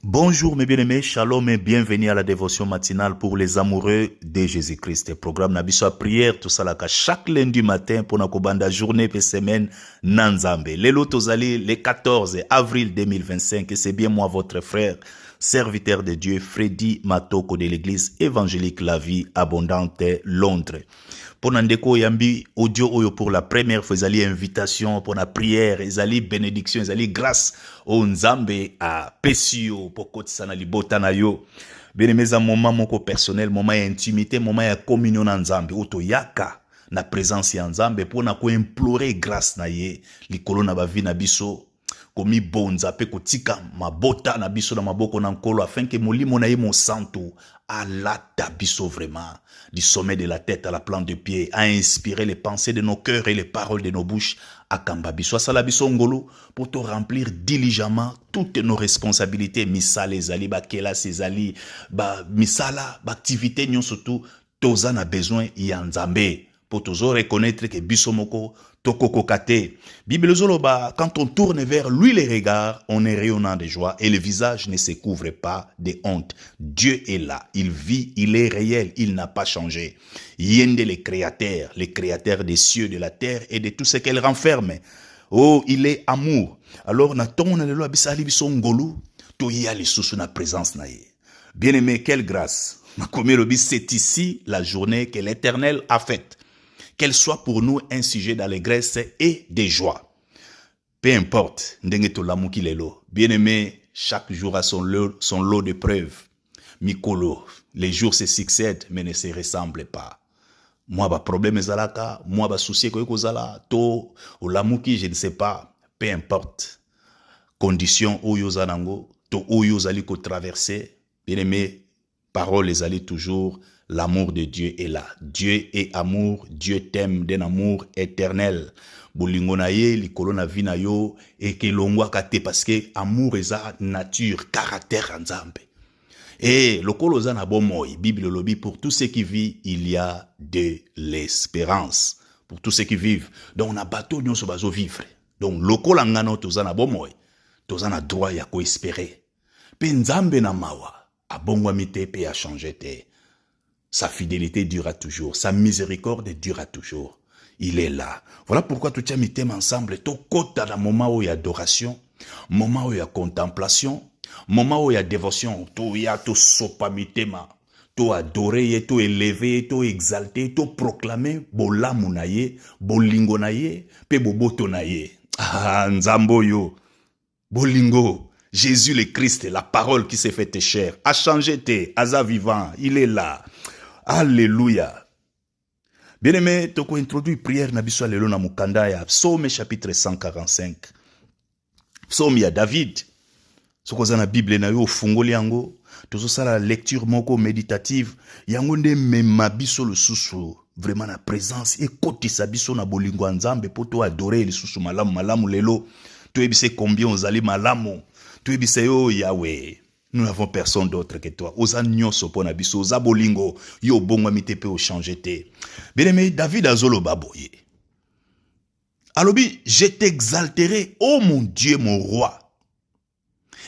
Bonjour mes bien-aimés, shalom et bienvenue à la dévotion matinale pour les amoureux de Jésus-Christ. Programme Nabiso à prière, tout ça là, chaque lundi matin pour notre bande journée et semaine Nanzambe. Lelo Tozali, le 14 avril 2025, et c'est bien moi votre frère, serviteur de Dieu, Freddy Matoko de l'église évangélique La Vie Abondante, Londres. Pour Nandeko Yambi, audio oyo pour la première fois, ils invitation pour la prière, ils bénédiction, ils grâce au Nzambe à Pesio, pour Kotsana Libotana yo. Bien aimé, un moment moko personnel, moment intimité, moment de communion en Nzambe, auto yaka na présence en Nzambe pour na ko implorer grâce na ye, likolo na ba vie na biso. Komi bonza pe kotika mabota na biso na maboko na nkolo afin que molimo na ye mon santo alata biso vraiment du sommet de la tête à la plante de pied, à inspirer les pensées de nos cœurs et les paroles de nos bouches à kamba biso asala biso ngolo pour te remplir diligemment toutes nos responsabilités misala ezali bakela sezali ba misala ba activité nyon surtout toza na besoin ya Nzambe pour toujours reconnaître que biso moko tokoko kate. Bible zoloba, quand on tourne vers lui les regards, on est rayonnant de joie et le visage ne se couvre pas de honte. Dieu est là, il vit, il est réel, il n'a pas changé. Yende le créateur des cieux, de la terre et de tout ce qu'elle renferme. Oh, il est amour. Alors, na tongo lelo abisali biso ngolu, to ya le sous na présence na ye. Bien-aimé, quelle grâce. C'est ici la journée que l'Éternel a faite. Qu'elle soit pour nous un sujet d'allégresse et de joie. Peu importe, bien aimé, chaque jour a son lot de preuves. Mikolo, les jours se succèdent mais ne se ressemblent pas. Moi, ba problème zalaka, moi, ba souci ko zala, to, ou lamuki, je ne sais pas. Peu importe. Condition oyo zanango, to oyo zali ko traverser, bien aimé, parole les allait toujours. L'amour de Dieu est là. Dieu est amour. Dieu t'aime d'un amour éternel. Bolingo na ye, likolo na vi na yo, et que longwa kate parce que amour est sa nature, caractère Nzambe. Et lokolo za na bomoy, Bible lobby, pour tous ceux qui vivent, il y a de l'espérance. Pour tous ceux qui vivent. Donc, on a bateau nyon so bazo vivre. Donc, lokolo ngano toza na bomoy, toza na droit ya ko espérer. Pe Nzambe na mawa, abongwa mite pe a changé te. Sa fidélité durera toujours. Sa miséricorde durera toujours. Il est là. Voilà pourquoi tout mis thème ensemble. Tout côté dans moment où il y a adoration, moment où il y a contemplation, moment où il y a dévotion, tout il y a tout sopa mitema, tout adorer, tout élever, tout exalter, tout proclamer, bolamu na ye, bolingo na ye, pe boboto na ye. Ah, nzambo yo, bolingo. Jésus le Christ, la parole qui s'est faite chair, a changé te, asa vivant, il est là. Alléluia. Bien-aimé, toko introduit prière na biso lelo na mukanda ya Psaume chapitre 145. Psaume ya David. Soko za na Bible na yo fungoli yango, tozo sala la lecture moko méditative, yango nde mema biso le susu, vraiment na présence et kotisa biso na bolingo Nzambe poto adorer le susu malamu lelo. Tu ebise combien ozali malamu. Tu ebise yo Yahweh. Nous n'avons personne d'autre que toi. Osa nyoso pona biso, osa bolingo, yo bongo mitepe o changer te. Bien-aimé, David azolo baboye. Alobi, je t'exalterai, ô mon Dieu, mon roi.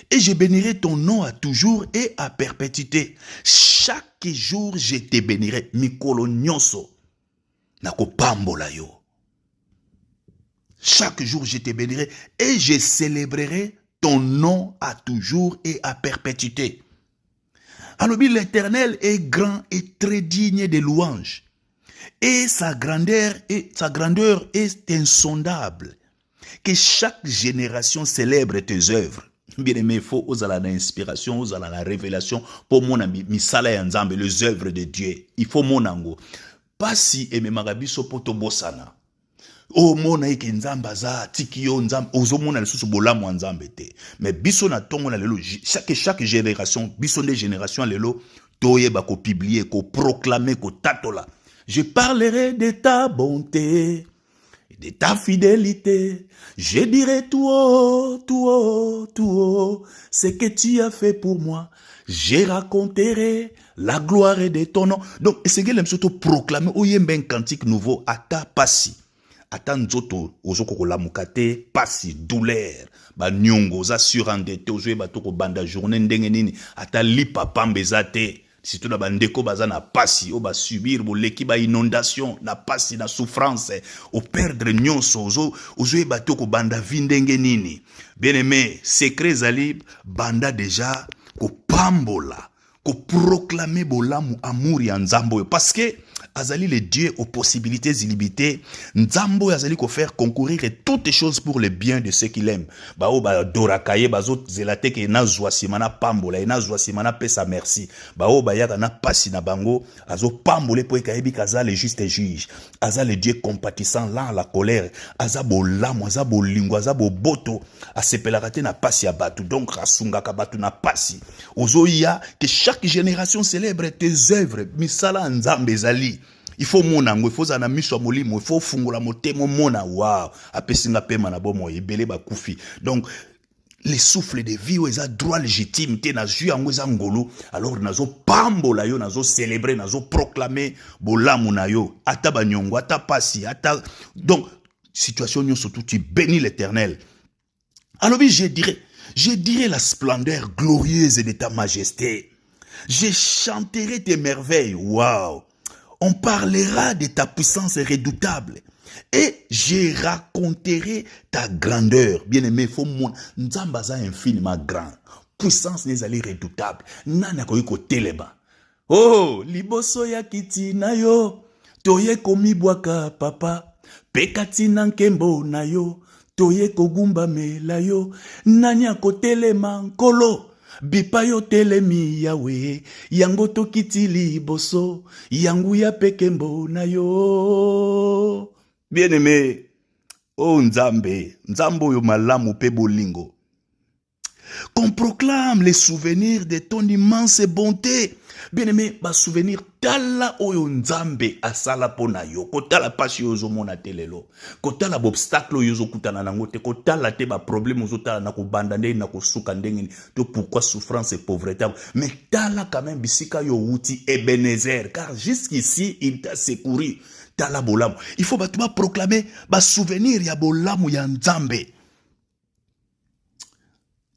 Et je bénirai ton nom à toujours et à perpétuité. Chaque jour, je te bénirai. Mikolo nyoso. Nako pambola yo. Chaque jour, je te bénirai et je célébrerai ton nom à toujours et à perpétuité. Alors, l'Éternel est grand et très digne de louanges. Et sa grandeur est insondable. Que chaque génération célèbre tes œuvres. Bien aimé, il faut aux l'inspiration, aux la révélation pour mon ami, misala ya Nzambe, les œuvres de Dieu. Il faut mon ango. Pas si aimé marabiso poto bosana. Oh mona ike Nzamba za tiki yo Nzamba ozo mona lisusu bolamu wa Nzambe te. Mais biso na tongo na lelo chaque génération biso des générations lelo toyeba ko publier ko proclamer ko tatola. Je parlerai de ta bonté, de ta fidélité. Je dirai tout haut, ce que tu as fait pour moi. Je raconterai la gloire de ton nom. Donc, c'est que l'aime surtout proclamer, ou yembe un cantique nouveau, ata passi. ata nzoto ozoko kolamuka te, pasi, douleur, ba nyongo za surendetté ozoyeba to kobanda journée ndenge nini, ata lipa pamba eza te. Surtout na bandeko baza na pasi, o ba subir boleki ba inondation, na pasi, na souffrance, o perdre nyonso, ozoyeba to kobanda vi ndenge nini. Bien aimé, secret zali banda déjà ko pambola, ko proclamer bolamu amour ya nzambo, parce que azali le Dieu aux possibilités illimitées. Nzambo azali ko faire concourir toutes choses pour le bien de ceux qui l'aiment. Bao ba dorakaye bazo zelate ke na zwa simana pambola, na zwa simana pesa merci. Bao ba yaka na pasi na bango, azo pambole po ekayebi kaza le juste juge. Aza le Dieu compatissant, lent à la colère. Aza bolamu, aza bolingo, aza boboto, asepelaka te na pasi ya batu. Donc rasungaka batu na pasi. Ozo ya que chaque génération célèbre tes œuvres. Misala nzambe zali. Il faut mona ngo, il faut zana miso molimo, il faut fungola motemo mona, wow, apesinga pema na bomo ebele ba kufi. Donc les souffles de vie eza droit légitime te na ju yango eza ngolo, alors nazo pambola yo, nazo célébrer, nazo proclamer bolamu na yo, ata banyongo, ata pasi, ata. Donc situation nyo surtout tu bénis l'Éternel. Alors oui, je dirais la splendeur glorieuse de ta majesté. Je chanterai tes merveilles, wow. On parlera de ta puissance redoutable et je raconterai ta grandeur. Bien-aimé, faut mon nzambaza infiniment grand. Puissance n'est allée redoutable. Nana koyiko teleba. Oh, liboso ya kiti na yo, toye komi bwaka papa, pekati na nkembo na yo, toye kogumba mela yo, nani akotelema nkolo. Bipa yo telemi yawe, yango tokiti liboso, yangu ya pekembo na yo. Bien-aimé, oh nzambe, nzambo yo malamu pe bolingo. Qu'on proclame les souvenirs de ton immense bonté. Bien-aimé, ba souvenir tala oyo nzambe asala pona yo. Kotala pasi yo mona telelo. Kotala obstacle yo kutana nango te. Kotala te ba problème yo tala na kubanda ndenge na kusuka ndenge. To pourquoi souffrance et pauvreté. Mais tala quand même bisika yo wuti Ebenezer. Car jusqu'ici il t'a secouru. Tala bolamu. Il faut batuma proclamer ba souvenir ya bolamu ya nzambe.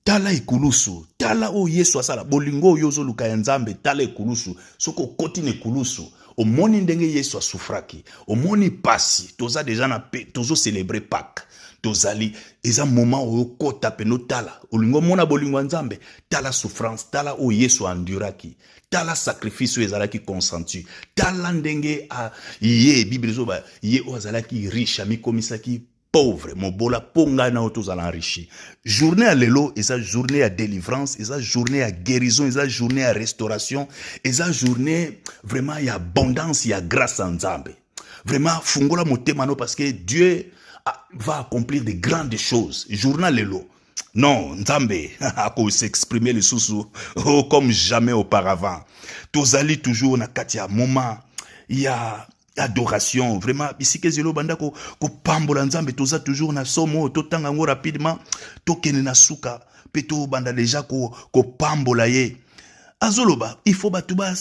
Tala ikulusu, tala o Yesu asala, bolingo yozo luka ya nzambe, tala ikulusu, soko koti ne kulusu, o moni ndenge Yesu asufraki, o moni pasi, toza deja na pe, tozo célébrer Pâques, tozali, eza moment o kota peno tala, olingo mona bolingo nzambe, tala souffrance, tala o Yesu enduraki, tala sacrifice ezalaki consenti, tala ndenge a ye, Bible zoba, ye o azalaki riche, ami komisaki pauvre, mobola ponga na otozala enrichi. Journée à lelo, et ça journée à délivrance, et ça journée à guérison, et ça journée à restauration, et ça journée vraiment il y a abondance, il y a grâce en Nzambe. Vraiment fungola motemano parce que Dieu va accomplir de grandes choses. Journée à lelo. Non, Nzambe a s'exprimer les sous comme jamais auparavant. Tozali toujours na katia moment, il y a adoration, vraiment, ici que zelo banda ko pambola nzambe, toza toujours na somo, to tanga ngo rapidement, to kene na suka, peto banda déjà ko pambola ye. Azoloba, il faut batuba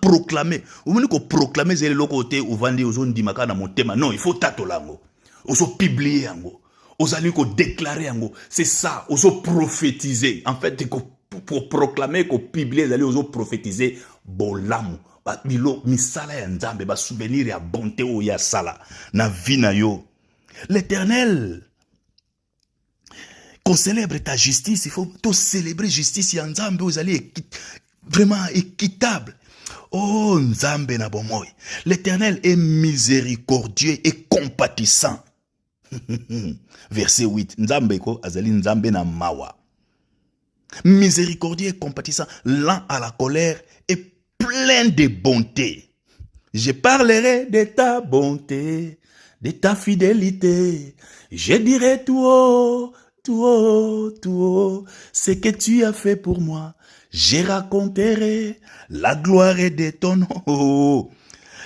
proclamer. Ou meni ko proclamer zele loko te ou vandi ozondi makana motema. Non, il faut tato lango. Ozo publier yango. Ozali ko déclarer yango. C'est ça, ozo prophétiser. En fait, pour proclamer, ko publier, zali ozo prophétiser bolamu. Bilo misala ya nzambe ba souvenir ya bonté o ya sala na vie na yo. L'Éternel, qu'on célèbre ta justice, il faut tout célébrer justice ya nzambe aux alliés vraiment équitable. Oh nzambe na bomoy. L'Éternel est miséricordieux et compatissant. Verset 8. Nzambe ko azali nzambe na mawa. Miséricordieux et compatissant, lent à la colère et plein de bonté. Je parlerai de ta bonté, de ta fidélité. Je dirai tout haut, tout haut, tout haut, ce que tu as fait pour moi. Je raconterai la gloire de ton nom. Oh.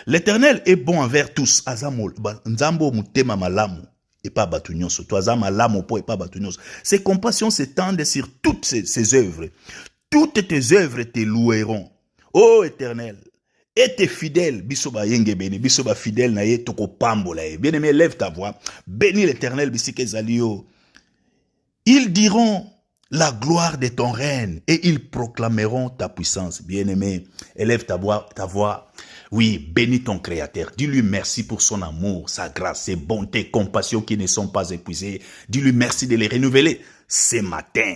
L'Éternel est bon envers tous. Azamol, nzambo mutema malamu. Et pas batunyoso. Toi, malamu po et pas batunyoso. Ses compassions s'étendent sur toutes ses œuvres. Toutes tes œuvres te loueront. Ô Éternel, était fidèle. Bisoba yenge béni, bisoba fidèle na ye toko pambola ye. Bien-aimé, lève ta voix. Bénis l'Éternel bisike zalio. Ils diront la gloire de ton règne et ils proclameront ta puissance. Bien-aimé, élève ta voix. Oui, bénis ton Créateur. Dis-lui merci pour son amour, sa grâce, ses bontés, compassions qui ne sont pas épuisées. Dis-lui merci de les renouveler. Ce matin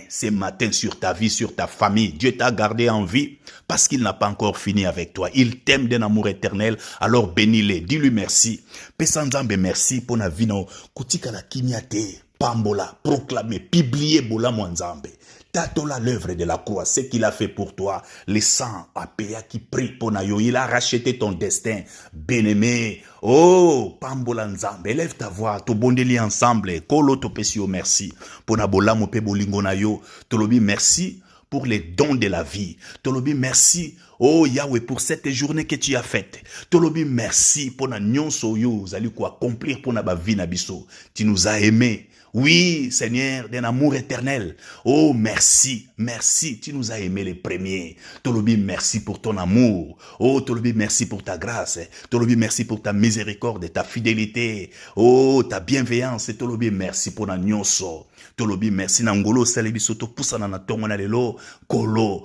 sur ta vie, sur ta famille. Dieu t'a gardé en vie parce qu'il n'a pas encore fini avec toi. Il t'aime d'un amour éternel, alors bénis-le. Dis-lui merci. Pesanzambe merci pour la vie. Kutika la kimiate, pambola, proclamer, publier bola mwanzambe. Tatola l'œuvre de la croix, ce qu'il a fait pour toi, le sang a payé qui prie pour nayo, il a racheté ton destin, bien-aimé. Oh, pambola nzambe, élève ta voix, to bondeli ensemble, kolo to pesio merci, pour na bola mo pe bolingo nayo, tolobi merci pour les dons de la vie, tolobi merci, oh Yahweh, pour cette journée que tu as faite, tolobi merci pour na nyonso yo, zali ko accomplir pour na ba vie na biso, tu nous as aimés. Oui, Seigneur, d'un amour éternel. Oh, merci, merci, tu nous as aimés les premiers. Tolobi, merci pour ton amour. Oh, Tolobi, merci pour ta grâce. Tolobi, merci pour ta miséricorde, ta fidélité. Oh, ta bienveillance. Tolobi, merci pour la nyonso. Tolobi, merci nangolo salebi soto poussana na tongo na lelo kolo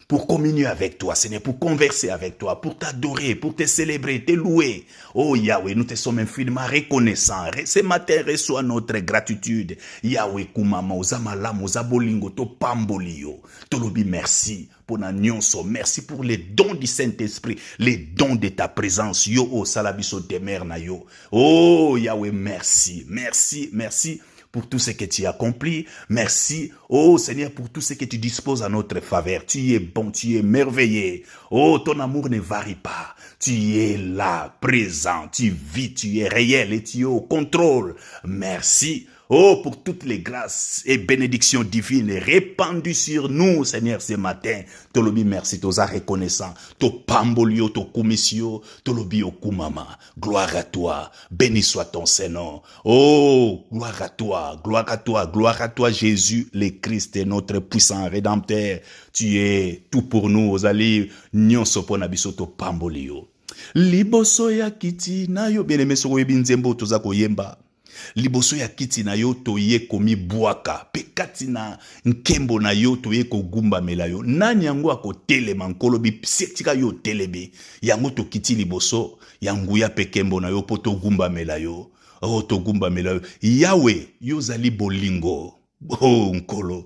pour communier avec toi, Seigneur, pour converser avec toi, pour t'adorer, pour te célébrer, te louer. Oh Yahweh, nous te sommes infiniment reconnaissants. Ce matin, reçois notre gratitude. Yahweh kumama ozamala mozabolingo to pambolio. Tolobi, merci pour na nyonso, merci pour les dons du Saint-Esprit, les dons de ta présence. Yo o salabiso temer na yo. Oh Yahweh, merci, merci, merci pour tout ce que tu as accompli. Merci, oh Seigneur, pour tout ce que tu disposes à notre faveur. Tu es bon, tu es merveilleux. Oh, ton amour ne varie pas. Tu es là, présent, tu vis, tu es réel et tu es au contrôle. Merci. Oh, pour toutes les grâces et bénédictions divines répandues sur nous, Seigneur, ce matin. Tolobi, merci, toza reconnaissant. To pambolio, to kumisio, tolobi okumama. Gloire à toi. Béni soit ton Seigneur. Oh, gloire à toi, gloire à toi, gloire à toi, Jésus, le Christ, notre puissant rédempteur. Tu es tout pour nous, Ozali, nyonso pona biso to pambolio. Liboso ya kiti na yo, bien-aimé soko yebinzembo toza koyemba. Liboso ya kiti na yo toye komi buaka pe kati na nkembo na yo toye kogumba melayo nani yango akotelema nkolo bisetika yo telebe yango to kiti liboso yangu ya pe kembo na yo poto gumba melayo oh to gumba melayo Yahweh yo zali bolingo oh nkolo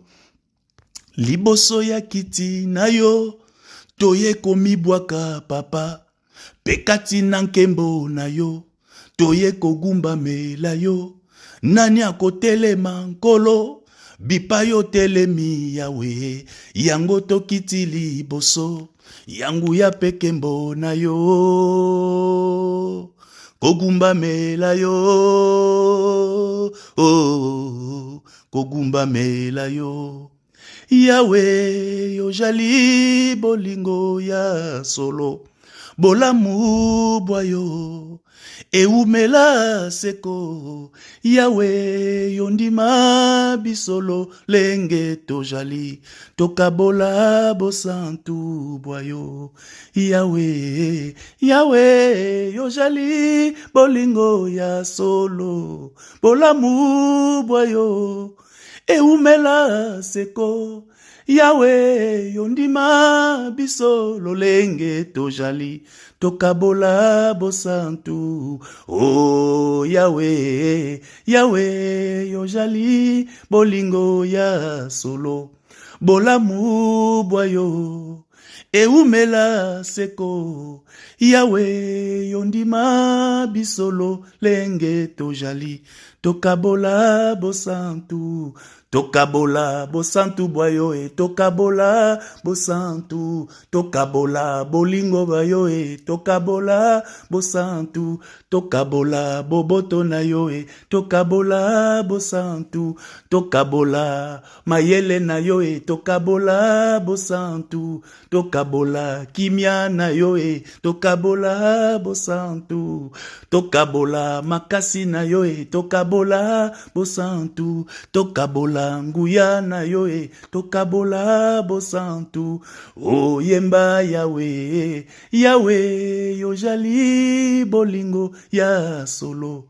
liboso ya kiti na yo toye komi buaka papa pe kati na nkembo na yo toye kogumba melayo nani akotelema nkolo bipa yo telemi Yahweh yango tokiti liboso yangu ya pekembo na yo kogumba melayo oh kogumba melayo Yahweh yo jali bolingo ya solo bolamu bwayo eumela seko Yahweh yondima bisolo lenge tojali tokabola bosantu bwayo Yahweh Yahweh yojali bolingo ya solo bolamu bwayo eumela seko Yahweh yondima biso lolenge tojali tokabola bosantu oh Yahweh Yahweh yojali bolingo ya solo bolamu bwayo eumela seko Yahweh yondima bisolo lenge tojali tokabola bosantu tokabola bosantu bwayo tokabola bosantu tokabola bolingo bayo tokabola bosantu tokabola boboto na yo tokabola bosantu tokabola mayele na yo tokabola bosantu tokabola kimia na yo tokabola bosantu tokabola makasi na yo tokabola bosantu tokabola toyemba nguya na yo tokabola bosantu oyemba Yawe Yawe yojali bolingo ya solo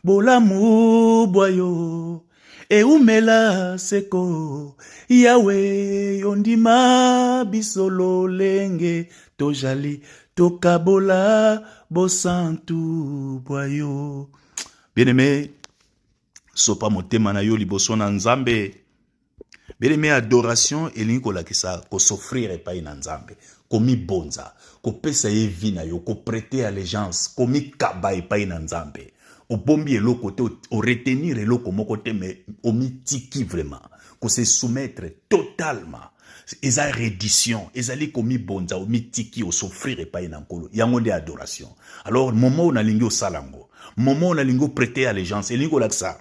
bolamu bwayo eumela seko Yawe yondima bisolo lenge tojali tokabola bosantu bwayo. Bien-aimé, sopa motema na yo liboso na Nzambe. Bien-aimé, adoration elingi kolakisa ko s'offrir epai na Nzambe, komi bonza, ko pesa ye vie na yo, ko prêter allégeance, komi kaba epai na Nzambe. Obombi eloko te, o retenir eloko moko te, mais omi tiki vraiment, ko se soumettre totalement. Eza reddition, ezali komi bonza, omi tiki, o s'offrir epai na nkolo. Yango nde adoration. Alors, moment on a lingi o salango, moment on a lingi o prêter allégeance, elingi kolakisa.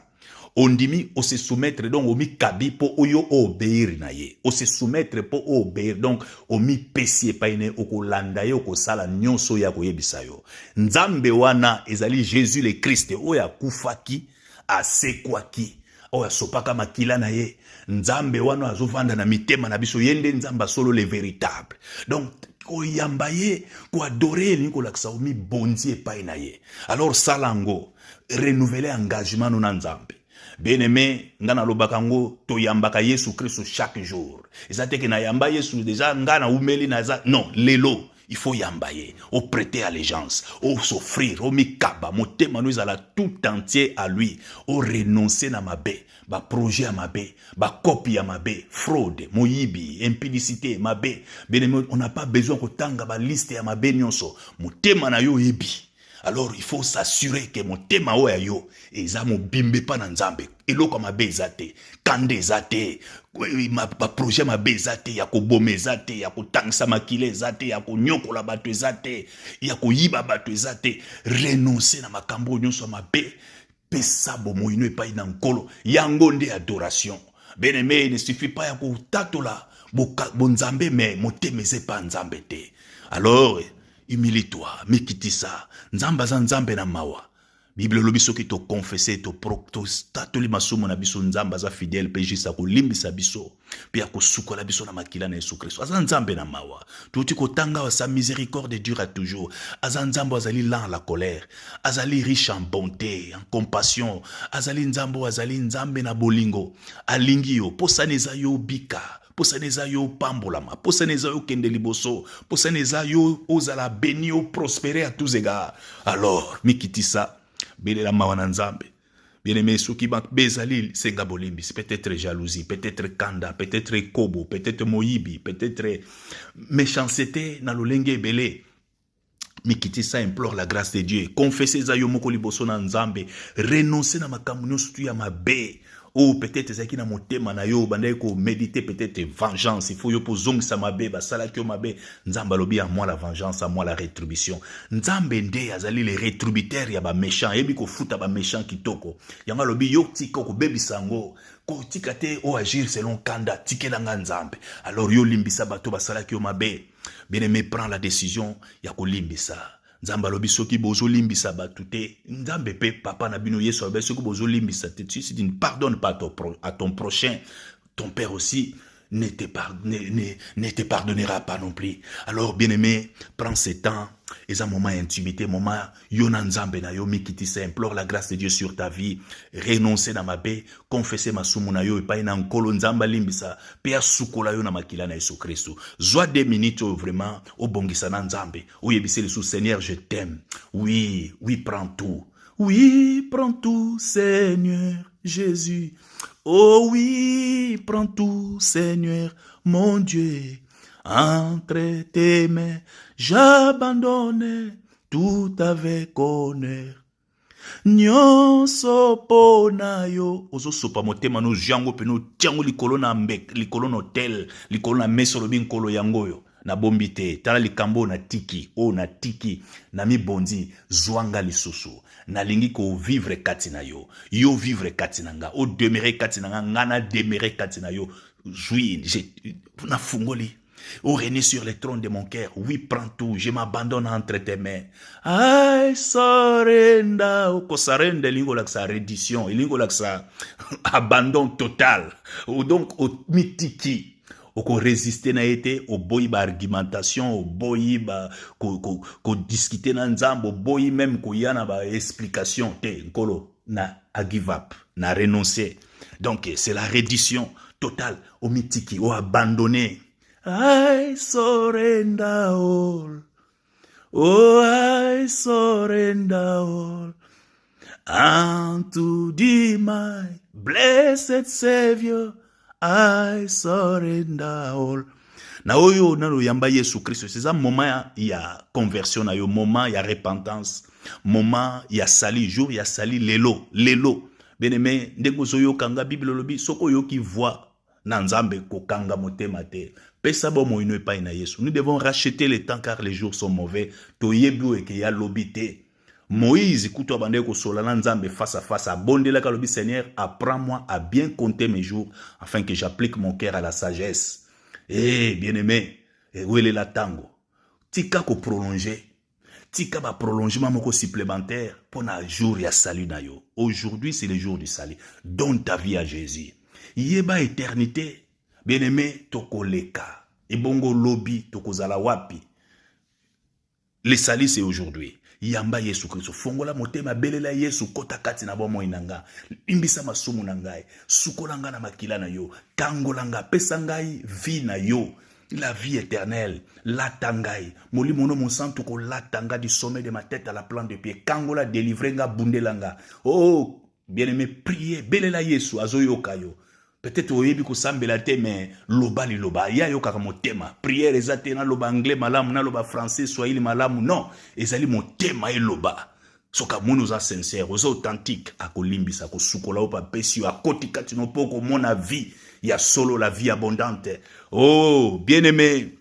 On dit on se soumettre donc on mi kabi po oyo obéir na ye. On se soumettre po obéir donc on mi pesi paine oko landa ye oko sala nyonso ya koyebisa yo. Nzambe wana ezali Jésus le Christ oya kufaki asekwaki oya sopaka makila na ye. Nzambe wana azovanda na mitema na biso yende nzamba solo le véritable. Donc koyamba ye ko adorer ni ko laksa omi bonzi epai na ye. Alors salango renouveler engagement na Nzambe. Bien-aimé, ngana lobakango to yambaka Yesu Christ chaque jour. Ezate ke na yamba Yesu déjà ngana umeli na za non, lelo il faut yambaye, au prêter allégeance, au s'offrir, au mikaba, motema nous ala tout entier à lui, au renoncer na mabe, ba projet à mabe, ba copie à mabe, fraude, moyibi, impudicité, mabe. Bien-aimé, on n'a pas besoin ko tanga ba liste ya mabe nyonso, motema na yo yebi. Alors il faut s'assurer que mon thème oya yo eza mo bimbe pa na Nzambe eloko mabe ezate kande ezate ma projet mabe ezate ya ko boma ezate ya ko tangisa makile ezate ya ko nyokola bato ezate ya ko yiba bato ezate renoncer na makambo nyonso mabe pesa bomo ino epai na nkolo yango nde adoration. Bien-aimé, il ne suffit pas ya ko tatola bo Nzambe mais motema ezepa Nzambe te. Alors humilie-toi, mikitisa, nzamba za nzambe na mawa. Bible lobi soki to confesser to tatoli masumu na biso nzamba za fidèle pe jisa ko limbisa biso pe ya ko sukola biso na makila na Yesu Kristo. Aza nzambe na mawa. Tuti ko tanga wa sa miséricorde dure toujours. Aza nzambo azali lent à la colère, azali riche en bonté, en compassion, azali nzambo azali nzambe na bolingo, alingi yo posaneza yo bika. Posaneza yo pambolama, posaneza yo kende liboso, posaneza yo ozala béni ou prospérer à tous égards. Alors, mikitisa, belela mawana Nzambe. Bien-aimé, soki bat bezali senga bolimbis, peut-être jalousie, peut-être kanda, peut-être kobo, peut-être moyibi, peut-être méchanceté na lolenge belé. Mikitisa implore la grâce de Dieu. Confessez za yo moko liboso na Nzambe, renoncer na makambo nyonso tu ya mabe. Ou peut-être zaki na motema na yo bandai ko méditer peut-être vengeance, il faut yo pozong sa mabe ba sala ki yo mabe. Nzamba lobi à moi la vengeance, à moi la rétribution. Nzambe nde azali les rétributaires ya ba méchant, yebi ko futa ba méchant kitoko. Yanga lobi yo tiko ko bebisango ko tikate o agir selon kanda tikelanga Nzambe. Alors yo limbisa bato ba sala ki yo mabe. Bien-aimé, prends la décision ya ko limbisa. Nzamba lobi soki bozo limbisa batute Nzambe pe papa na bino Yesu abe soki bozo limbisa te si tu ne pardonnes pas à ton prochain, ton père aussi ne te pardonnera pas non plus. Alors bien-aimé, prends ce temps, et un moment intimité, moment yona Nzambe na yo mikitisa, implore la grâce de Dieu sur ta vie, renoncer na mabe, confesser masumu na yo epai na nkolo Nzamba limbisa, pe asukola yo na makila na Yesu Kristo. Zwa 2 minutes vraiment au bongisa na Nzambe, ou yebise le sous Seigneur, je t'aime. Oui, oui, prends tout. Oui, prends tout, Seigneur Jésus. Oh oui, prends tout, Seigneur, mon Dieu. Entre tes mains, j'abandonne tout avec honneur. Nyonso pona yo. Ozo sopa motema no jango pe no tiango likolo na mbek, likolo no tel, likolo na meso lobi nkolo yango yo. Na bombi te, tala likambo na tiki, o na tiki, na mi bondi, zwanga lisusu. Na lingi ko vivre kati na yo. Yo vivre kati na nga, o demere kati na nga, nga na demere kati na yo. Jui, na fungoli. Ô régner sur le trône de mon cœur, oui, prends tout, je m'abandonne entre tes mains. I surrender. Ko surrender, lingo lak sa reddition, lingo lak sa abandon total. Ou donc, au mitiki. Oko résister na été au boyi ba argumentation au boyi ba ko discuter na nzambo boyi même ko yana ba explication te nkolo na a give up na renoncer. Donc c'est la reddition totale au mitiki au abandonné. I surrender all. Oh, I surrender all unto thee, my blessed Savior. I surrender all. Na oyo nalo yamba Yesu Christ, c'est ça moment ya conversion na yo, moment ya repentance, moment ya sali jour ya sali lelo. Bien-aimé, ndeko zoyo kanga Bible lobi soko yo ki voit na nzambe ko kanga motema te. Pesa bo mo ino pa ina Yesu. Nous devons racheter le temps car les jours sont mauvais. To yebu eke ya lobité. Moïse, écoute, face à face, abondé ka lobi Seigneur, apprends-moi à bien compter mes jours, afin que j'applique mon cœur à la sagesse. Eh, bien-aimé, où est la tango? Tika ko prolonger, tika ba prolongement moko supplémentaire, pour na jour ya salut na yo. Aujourd'hui, c'est le jour du salut. Donne ta vie à Jésus. Yeba éternité, bien-aimé, toko leka. Ebongo lobi, toko zala wapi. Le salut, c'est aujourd'hui. Yamba Yesu Kristo fongola motema belela Yesu kota kati na bomo inanga imbisa masumu na ngai sukolanga na makila na yo kangolanga pesa ngai vie na yo la vie éternelle la tangai molimo no mon santo ko la tanga du sommet de ma tête à la plante de pied kangola délivrenga bundelanga. Oh bien-aimé, priez belela Yesu azoyo kayo. Peut-être oyebi ko sambela te mais loba li loba ya yo kaka motema prière ezate na loba anglais malamu na loba français swahili malamu non ezali motema e loba soka munu za sincère ozo authentique akolimbisa ko sukola opa pesi yo akoti kati no poko mona vie ya solo la vie abondante. Oh bien-aimé,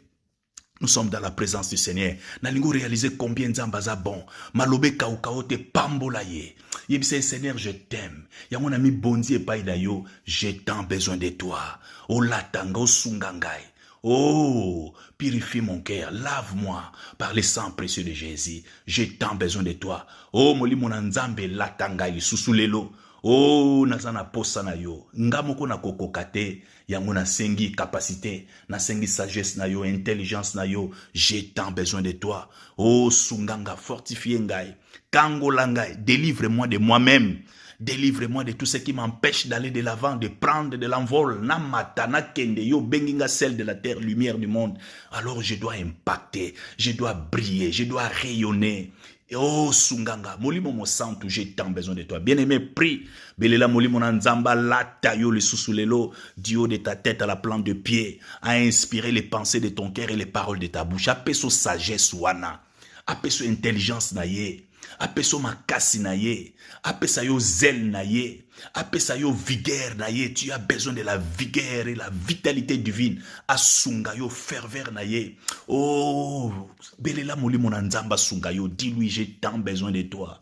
nous sommes dans la présence du Seigneur. Nalingo réaliser combien Nzambaza bon. Malobe kaukaote pambola ye. Yebise Seigneur, je t'aime. Ya mon ami bondi et païdayo, j'ai tant besoin de toi. Oh latango sungangai. Oh, purifie mon cœur, lave-moi par le sang précieux de Jésus. J'ai tant besoin de toi. Oh, moli mon nzambe latangai susulelo. Oh, nazana posa na yo. Ngamoko na kokokate. Yango na sengi capacité, na sengi sagesse na yo, intelligence na yo. J'ai tant besoin de toi. Oh, sunganga, fortifie ngai. Kangola ngai, délivre-moi de moi-même. Délivre-moi de tout ce qui m'empêche d'aller de l'avant, de prendre de l'envol. Namata, na kende, yo benginga celle de la terre, lumière du monde. Alors je dois impacter, je dois briller, je dois rayonner. Oh sunganga, molimo mo santu, j'ai tant besoin de toi. Bien-aimé, prie. Belela molimo nanzamba lata yo le susulelo, du haut de ta tête à la plante de pied, à inspirer les pensées de ton cœur et les paroles de ta bouche. Apeso sagesse wana, apeso intelligence na ye, apeso makasi na ye, apesa yo zèle na ye, apesa yo vigueur na ye. Tu as besoin de la vigueur et la vitalité divine. Asunga yo ferveur na ye. Oh, belela molimo na nzamba sunga yo, dis-lui j'ai tant besoin de toi.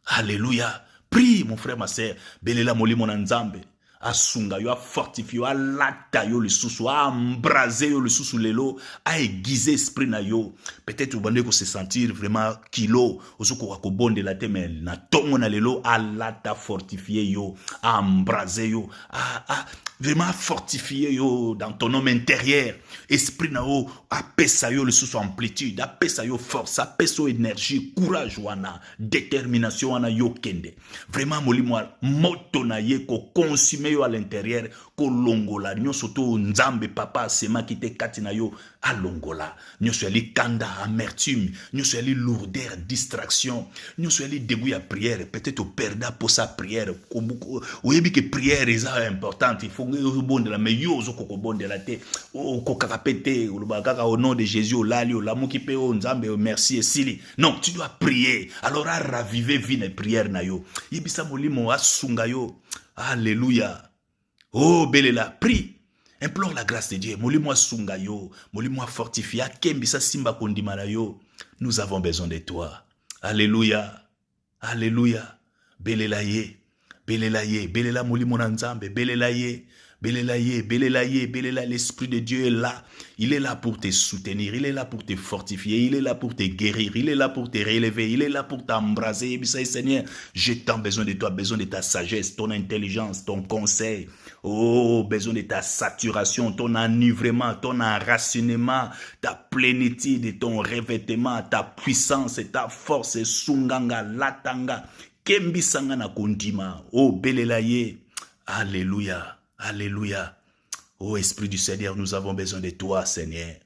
Alléluia. Prie mon frère, ma sœur, belela molimo na nzambe. Asunga yo, a fortifié yo, a lata yo le susu, a embrasé yo le susu lelo, a aiguisé esprit na yo. Peut-être vous allez se sentir vraiment kilo, osoko ko bonde la teme na tongo na lelo, a lata fortifié yo, a embrasé yo, a vraiment fortifié yo dans ton homme intérieur. Esprit na yo, a pesa yo le susu amplitude, a pesa yo force, a pesa yo énergie, courage wana, détermination wana yo kende. Vraiment molimo moto na ye ko consumer yo à l'intérieur ko longola nyoso to nzambe papa sema kite kati na yo a longola nyoso ali kanda amertume nyoso ali lourdeur distraction nyoso ali dégoût ya prière peut-être au perda pour sa prière ou yebi que prière est importante il faut que bonde la mais yo zo ko bonde la te o ko kakapete o kaka au nom de Jésus o lali o lamu ki pe o nzambe merci et sili non tu dois prier alors à raviver vie na prière na yo yebisa molimo asunga yo. Alléluia. Oh, belela, prie. Implore la grâce de Dieu. Molimo sunga yo, molimo fortifia, kembisa simba kondimala yo. Nous avons besoin de toi. Alléluia. Alléluia. Belela ye, belela ye, belela molimo na nzambe, belela ye, Belela, l'Esprit de Dieu est là. Il est là pour te soutenir, il est là pour te fortifier, il est là pour te guérir, il est là pour te relever, il est là pour t'embraser. Seigneur, j'ai tant besoin de toi, besoin de ta sagesse, ton intelligence, ton conseil. Oh, besoin de ta saturation, ton enivrement, ton enracinement, ta plénitude, ton revêtement, ta puissance, ta force, sunganga, latanga, kembisanga na kondima. Oh, belelaye. Alléluia, alléluia. Ô Esprit du Seigneur, nous avons besoin de toi, Seigneur.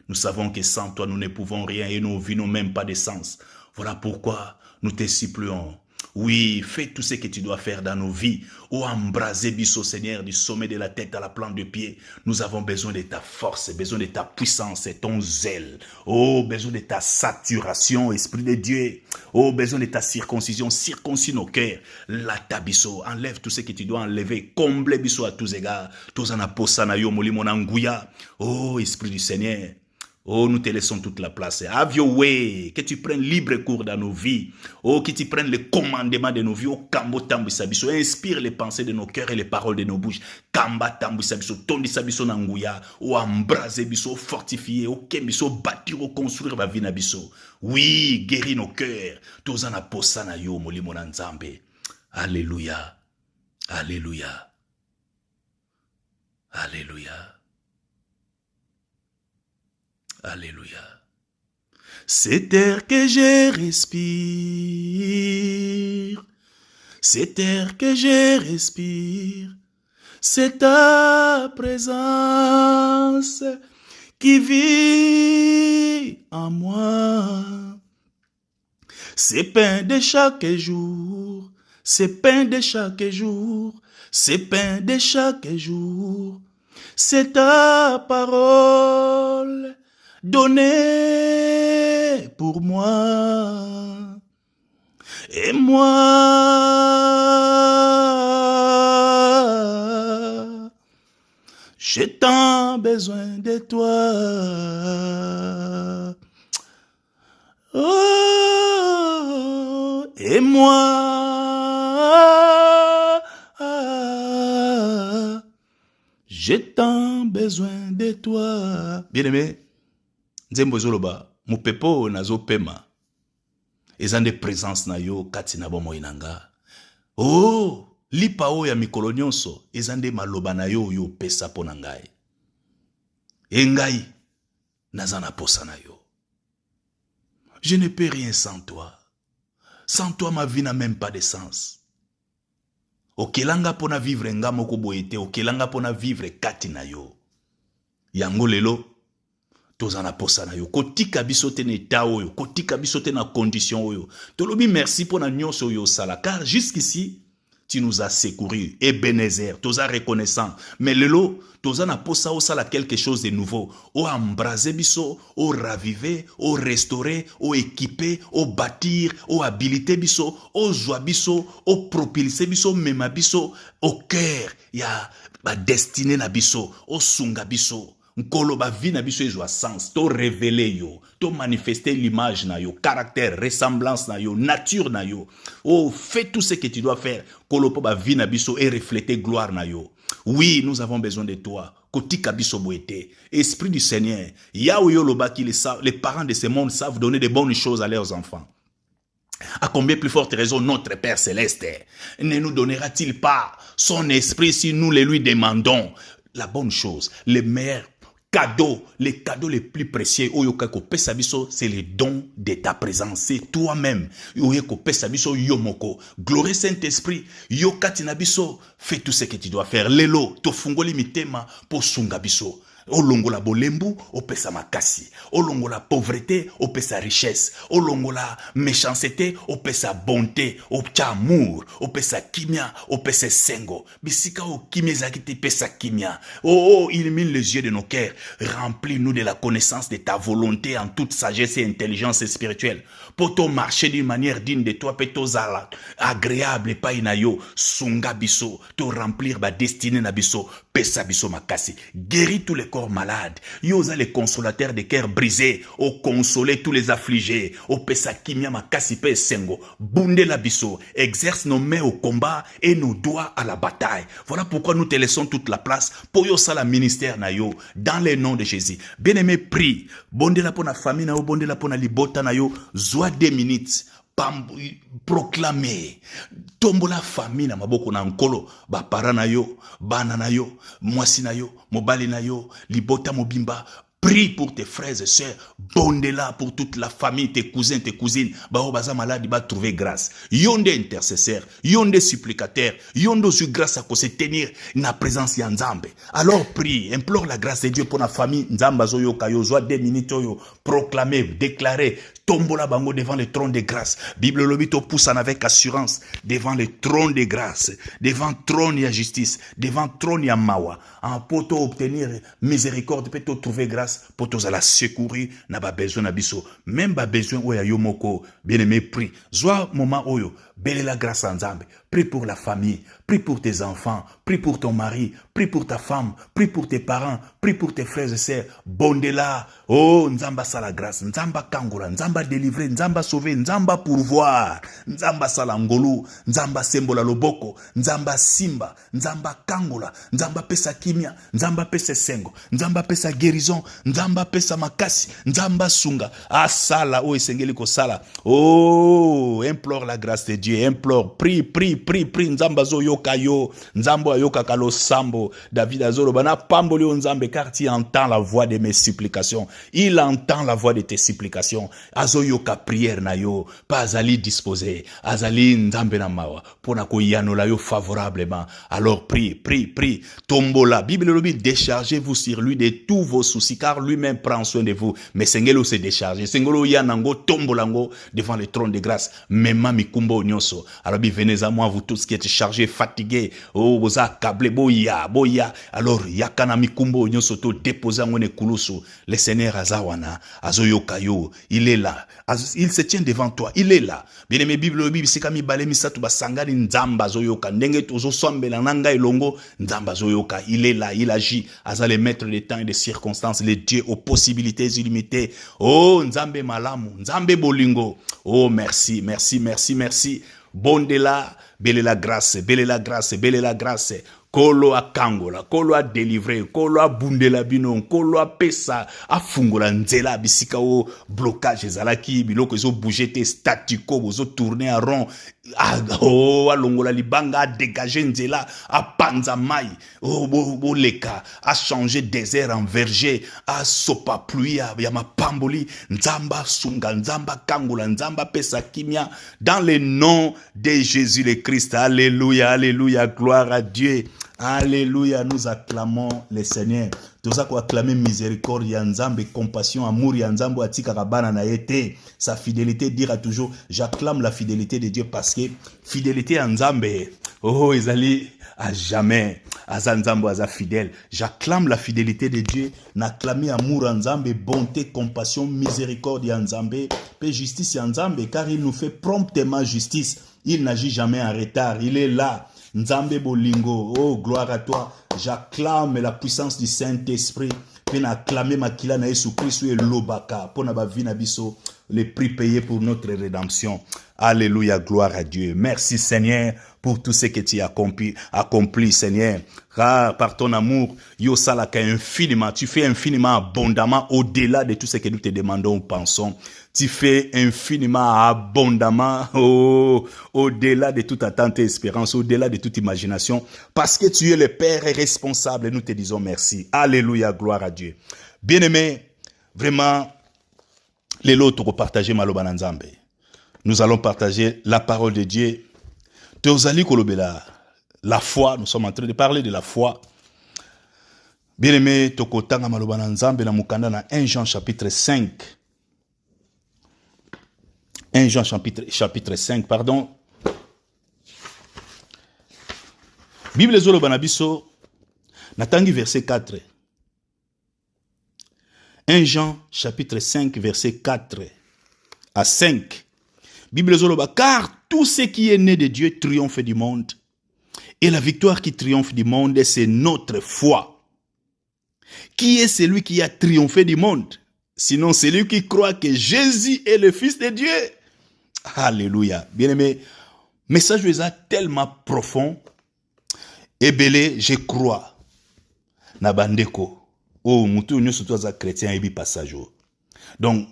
Nous savons que sans toi, nous ne pouvons rien et nos vies n'ont même pas de sens. Voilà pourquoi nous te supplions. Oui, fais tout ce que tu dois faire dans nos vies. Oh, embrasez biso, Seigneur, du sommet de la tête à la plante de pied. Nous avons besoin de ta force, besoin de ta puissance et ton zèle. Oh, besoin de ta saturation, Esprit de Dieu. Oh, besoin de ta circoncision. Circoncis nos cœurs. Lata biso. Enlève tout ce que tu dois enlever. Comble biso à tous égards. Tous en aposana yo molimo nanguya. Oh, Esprit du Seigneur. Oh, nous te laissons toute la place. Have your way. Que tu prennes libre cours dans nos vies. Oh, que tu prennes le commandement de nos vies. Oh, kambo tambu sabiso. Inspire les pensées de nos cœurs et les paroles de nos bouches. Kamba tambu sabiso. Tondi sabiso nanguya. Oh, embraser biso. Fortifier. Oh, kembiso. Bâtir. Oh, construire ma vie na biso. Oui, guéris nos cœurs. Tozana posana yo molimo na nzambe. Alléluia. Alléluia. Alléluia. Alléluia. Cet air que je respire, cet air que je respire, c'est ta présence qui vit en moi. C'est pain de chaque jour, c'est pain de chaque jour, c'est pain de chaque jour, c'est ta parole donné pour moi. Et moi, j'ai tant besoin de toi. Oh, et moi, j'ai tant besoin de toi. Bien-aimé, nzembo ezoloba mupepo nazo pema ezande présence na yo kati na bomoi nanga. Oh, lipa o ya mikolo nyonso ezande maloba na yo yo pesa pona ngai. Engai naza na posa na yo. Je ne peux rien sans toi. Sans toi ma vie n'a même pas de sens. Okelanga pona vivre nga moko boyete, okelanga pona vivre kati na yo. Yango lelo tozana posa na yo. Kotika biso te na eta oyo, kotika biso te na condition oyo. Tolobi merci pona nyonso yo sala, car jusqu'ici tu nous as secouru. Ebenezer, toza reconnaissant. Mais lelo tozana posa o sala quelque chose de nouveau. O embraser biso, o raviver, o restaurer, o équiper, o bâtir, o habiliter biso, o joie biso, o propulser biso, mema biso, au cœur ya ba destinée na biso, o sunga biso. Nkolo ba vie na biso ezwa sens, to révéler yo, to manifester l'image na yo, caractère, ressemblance na yo, nature na yo. Oh, fais tout ce que tu dois faire. Kolo po ba vie na biso et refléter gloire na yo. Oui, nous avons besoin de toi. Kotika biso boete. Esprit du Seigneur, Yahweh loba qui les parents de ce monde savent donner de bonnes choses à leurs enfants. À combien plus forte raison notre Père Céleste ne nous donnera-t-il pas son esprit si nous le lui demandons? La bonne chose, les meilleurs cadeaux, les cadeaux les plus précieux, c'est les dons de ta présence. C'est toi-même. Glorieux Saint-Esprit, fais tout ce que tu dois faire. Lelo, to fungoli mitema po sunga biso. Olongola bolembu, opesa makasi. Olongola pauvreté, opesa richesse. Olongola méchanceté, opesa bonté. Opcha amour, opesa kimia, opesa sengo. Bisika o kimia zakite pesa kimia. Oh, illumine les yeux de nos cœurs. Remplis-nous de la connaissance de ta volonté en toute sagesse et intelligence spirituelle. Pour ton marcher d'une manière digne de toi, peto zala, agréable pa inayo, sunga biso, te remplir ba destinée na biso, pesa biso makasi. Guéris tous les corps malades. Yoza les consolateurs des cœurs brisés. O consoler tous les affligés. O pesa kimia makasipe sengo. Bunde la biso. Exerce nos mains au combat et nos doigts à la bataille. Voilà pourquoi nous te laissons toute la place pour yo sala ministère na yo dans le nom de Jésus. Bien-aimé, prie. Bonde la pour la famille na yo, bonde la pour la libota na yo. Zoa 2 minutes. Proclamer tombola famille na maboko na nkolo ba para na yo bana na yo mwasi na yo mobali na yo libota mobimba. Prie pour tes frères et sœurs. Bondela pour toute la famille, tes cousins, tes cousines. Bao baza malade, va trouver grâce. Yonde intercesseur, yonde supplicataire, yonde sur grâce à se tenir na présence ya Nzambe. Alors prie, implore la grâce de Dieu pour la famille. Nzamba zo yo kayo, zo 2 minutes yo, proclamer, déclarer. Tombola bango devant le trône de grâce. Bible lobito pousse avec assurance devant le trône de grâce, devant trône ya justice, devant trône ya mawa. En poto obtenir miséricorde, peut trouver grâce. Pour tous à la secourir, n'a pas besoin d'abisso. Même pas besoin où y a moko. Bien aimé, prie. Soit moment oyo, belle la grâce en Nzambe. Prie pour la famille, prie pour tes enfants, prie pour ton mari, prie pour ta femme, prie pour tes parents, prie pour tes frères et sœurs. Bondela, oh Nzamba sa la grâce, Nzamba kangura, Nzamba délivrer, Nzamba sauver, Nzamba pourvoir, Nzamba salangolu, Nzamba sembola loboko, Nzamba simba, Nzamba kangula, Nzamba pesa kimia, Nzamba pesa sengo, Nzamba pesa guérison, Nzamba pesa makasi, Nzamba sunga, asala, oh esengeli ko sala, oh implore la grâce de Dieu, implore, prie, Nzamba zo yoka yo, Nzambo yoka kalo sambo, David azolo bana pamboli o Nzambe car tu entends la voix de mes supplications, il entend la voix de tes supplications, azo yoka prière na yo, pas azali disposé, azali Nzambe na mawa, pona ko yanola yo favorablement, alors prie, tombola, Bible lobi, déchargez-vous sur lui de tous vos soucis, car lui-même prend soin de vous, mais sengelo se décharge, sengelo yanango, tombolango, devant le trône de grâce, mema mikumbo nyonso, alors venez à moi, vous tous qui êtes chargés, fatigués, oh, vous accablés, boya, alors yakana mikumbo nyonso to déposer ngone kulusu, le Seigneur azawana, azoyokayo, il est là, il se tient devant toi, il est là. Bien aimé, Bible c'est comme balé misatu basangani Nzamba zoyoka, ndenge tozo sombela nanga ilongo, Nzamba zoyoka, il est là, il agit, aza le maître des temps et des circonstances, le Dieu aux possibilités illimitées. Oh, Nzambe malamu, Nzambe bolingo. Oh, merci. Bondela, belle la grâce. Kolo a kangola, kolo a délivré, kolo a bundela bino, kolo a pesa, a fungola nzela bisika o blocage ezalaki, biloko ezo bouger te statico, bozo tourner en rond, a longola libanga, a dégager nzela, a panza mai, bo leka, a changer désert en verger, a sopa pluie, ya ma pamboli, Nzamba sunga, Nzamba kangola, Nzamba pesa kimia, dans le nom de Jésus le Christ. Alléluia, gloire à Dieu. Alléluia, nous acclamons le Seigneur. Tout ça qu'on acclame miséricorde, Nzambe, compassion, amour, Nzambe, atika rabana na yete. Sa fidélité dira toujours, j'acclame la fidélité de Dieu parce que fidélité Nzambe, oh, ezali à jamais. Aza Nzambe, aza fidèle. J'acclame la fidélité de Dieu, n'acclame amour Nzambe, bonté, compassion, miséricorde Nzambe, paix, justice Nzambe, car il nous fait promptement justice. Il n'agit jamais en retard, il est là. Nzambe bolingo, oh gloire à toi. J'acclame la puissance du Saint-Esprit. Puis n'acclame makila na Yesu Christ et lobaka. Pona ba vina biso, les prix payés pour notre rédemption. Alléluia, gloire à Dieu. Merci Seigneur pour tout ce que tu as accompli Seigneur. Car par ton amour, yo salaka infiniment, tu fais infiniment abondamment au-delà de tout ce que nous te demandons ou pensons. Tu fais infiniment abondamment au-delà de toute attente et espérance, au-delà de toute imagination, parce que tu es le Père responsable. Nous te disons merci. Alléluia, gloire à Dieu. Bien-aimé, vraiment, les lots pour partager maloba na Nzambe. Nous allons partager la parole de Dieu. Tozali kolobela, la foi, nous sommes en train de parler de la foi. Bien-aimé, tokotanga maloba na Nzambe na mukanda na 1 Jean chapitre 5. 1 Jean chapitre 5, pardon. Bible zolo banabiso, natangi verset 4. 1 Jean chapitre 5, verset 4 à 5. Bible zolo ba, car tout ce qui est né de Dieu triomphe du monde. Et la victoire qui triomphe du monde, c'est notre foi. Qui est celui qui a triomphé du monde? Sinon, celui qui croit que Jésus est le Fils de Dieu. Alléluia. Bien-aimé, message est tellement profond. Et belé, je crois. Na bandeko. Oh, moutou, nous sommes tous chrétiens et passage. Donc,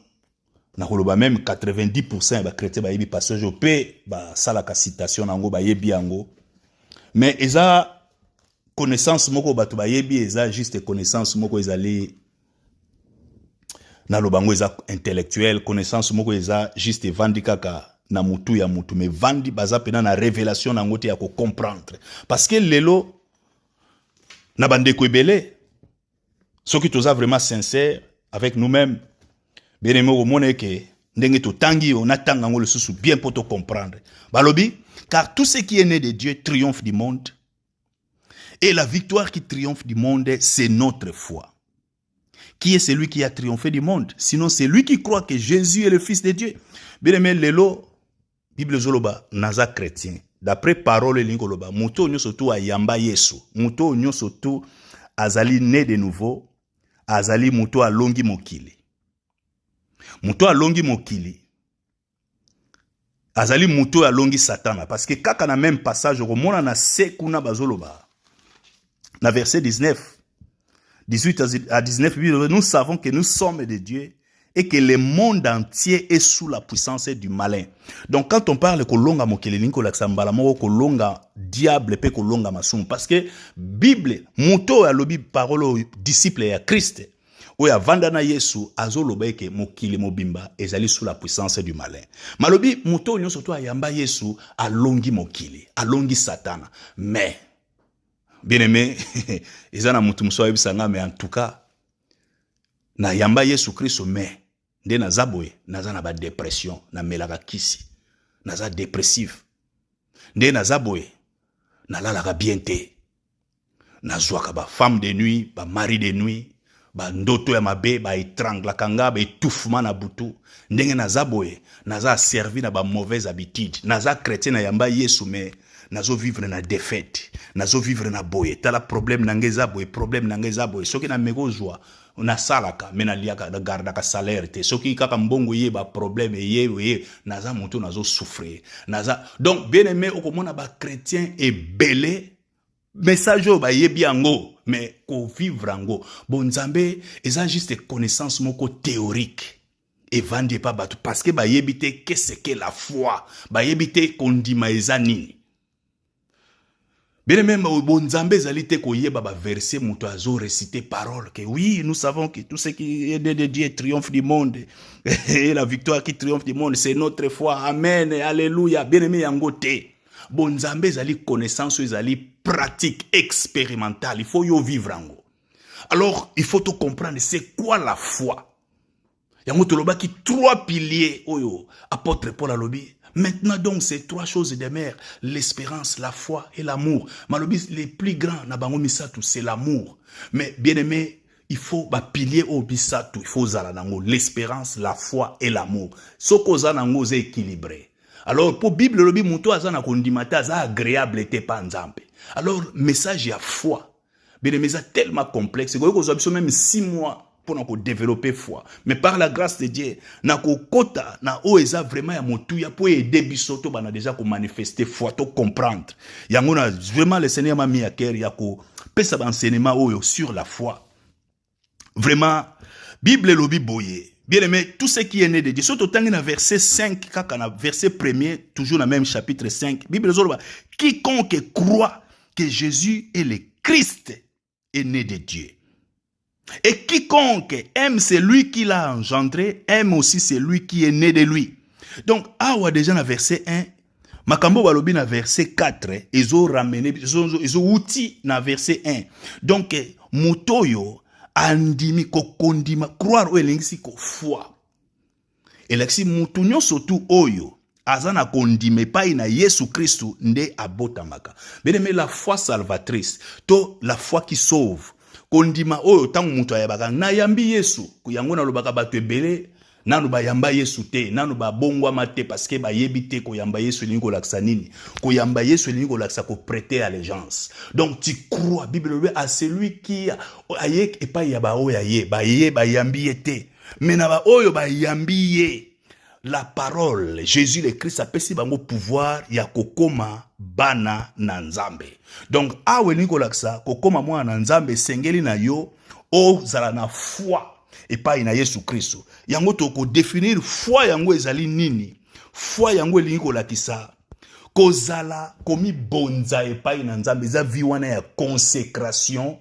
na même 90% ba chrétiens ba yebi passage au pe ba salaka citation nango ba yebi yango. Mais eza connaissance moko batu ba yebi eza juste connaissance moko ezali na lobango eza intellectuel, connaissance moko eza juste vandi kaka na mutu ya mutu, mais vandi baza pena na révélation nango te ya ko comprendre. Parce que lelo na bandeko ebele soki toza vraiment sincère avec nous-mêmes, bien aimé au monde que ndenge to tangi on attend ngolo susu bien pour te comprendre. Balobi, car tout ce qui est né de Dieu triomphe du monde. Et la victoire qui triomphe du monde, c'est notre foi. Qui est celui qui a triomphé du monde? Sinon, c'est lui qui croit que Jésus est le Fils de Dieu. Bien aimé, lelo, Bible Zoloba, naza chrétien. D'après parole lingoloba, muto nyo sotu ayamba Yesu. Muto nyo sotu azali né de nouveau, azali muto alongi mokili. Muto alongi mokili. Azali muto alongi satana. Parce que kaka na même passage, romona na sekuna bazoloba. Na verset 19. 18 à 19, nous savons que nous sommes de Dieu et que le monde entier est sous la puissance du malin. Donc quand on parle que longa mokeli ko laksambala moko ko longa diable pe ko longa masum, parce que Bible muto alobi parole disciple ya Christ oya vandana Yesu azoloba ke mokili mobimba ezali sous la puissance du malin. Malobi muto nyonso to ayamba Yesu alongi mokili, alongi satana. Mais bien aimé, ezana mutu muso ebisanga, mais en tout cas na yamba Yesu Christ, mais nde naza boye naza na ba dépression na melaka kisi naza dépressif, nde naza boye na lalaka bien te nazwaka ba femme de nuit, ba mari de nuit, ba ndoto ya mabe, ba étrangle kanga, ba étouffement na butu, ndenge naza boye naza servi na ba mauvaise habitude, naza chrétien na yamba Yesu, mais nazo vivre na défaite, nazo vivre na boye, tala problème nangeza boye, problème nangeza boye, soki na mego joie, na salaka, mena liaka na garda ka salaire te, soki kaka mbongo ye ba problème ye, naza mutu nazo souffrir, naza. Donc bien aimé, okomona ba chrétien et belé, message ba yebi yango, mais ko vivre yango. Bon nzambe, eza juste connaissance moko théorique. Et vendez pas batu, parce que ba yebite qu'est-ce que la foi, ba yebite kondima eza nini. Bien même bon Nzambe zalite ko yeba ba verset muto azo réciter parole que oui, nous savons que tout ce qui est de Dieu triomphe du monde et la victoire qui triomphe du monde c'est notre foi. Amen, alléluia. Bien aimé yango te. Bon Nzambe zali connaissance zali pratique expérimentale, il faut yo vivre yango. Alors, il faut tout comprendre c'est quoi la foi. Yango toloba ki trois piliers oyo apôtre Paul alobi. Maintenant donc, ces trois choses demeurent, l'espérance, la foi et l'amour. Malobi, les plus grands, nabango misatu, c'est l'amour. Mais bien aimé, il faut ba pilier au bisatu, il faut zalanango, l'espérance, la foi et l'amour. Soko zanango c'est équilibré. Alors pour Bible lobi muto azana kondimata za agréable te panzampe. Alors message ya foi. Bien aimé, c'est tellement complexe. C'est même 6 mois. Pour développer foi, mais par la grâce de Dieu na kokota na oeza vraiment ya motuya pour aider bisoto bana déjà ko manifester foi to comprendre yango na vraiment le Seigneur m'a mis à cœur ya ko pesa ba enseignement oyo sur la foi. Vraiment Bible lobi boye. Bien aimé, tout ce qui est né de Dieu, surtout dans le verset 5, kaka na verset 1er, toujours dans le même chapitre 5, Bible zoloba, quiconque croit que Jésus est le Christ est né de Dieu. Et quiconque aime celui qui l'a engendré, aime aussi celui qui est né de lui. Donc, awa déjà dans verset 1, makambo balobi na verset 4, ils ont ramené, ils ont outil na verset 1. Donc, mutoyo andimi ko kondima, croire ou elingisi ko foi. Elexi mutunyo sotu oyo, azana kondime pa ina Yesu Christu nde abotamaka. Mais la foi salvatrice, to la foi qui sauve. Kondima oyo tangu mutu ayabaka na yambi Yesu kuyango na lobaka bato ebele nanu ba yamba Yesu te, nanu ba bongwama te parce que ba yebi te ko yamba Yesu elingi kolakisa nini, ko yamba Yesu elingi kolakisa ko prêter allégeance. Donc tu crois, Bible dit à celui qui aye epai ya ba oyo ye ba yambi te, mais na ba oyo ba yambi ye. La parole, Jésus le Christ apesi bango pouvoir ya kokoma bana na Nzambe. Donc awe nikolaksa kokoma mwana na Nzambe sengeli na yo o zala na foi epai na Yesu Kristo. Yango toko définir foi yango ezali nini? Foi yango elingi kolakisa kozala komi bonza epai na Nzambe, eza vi wana ya consécration,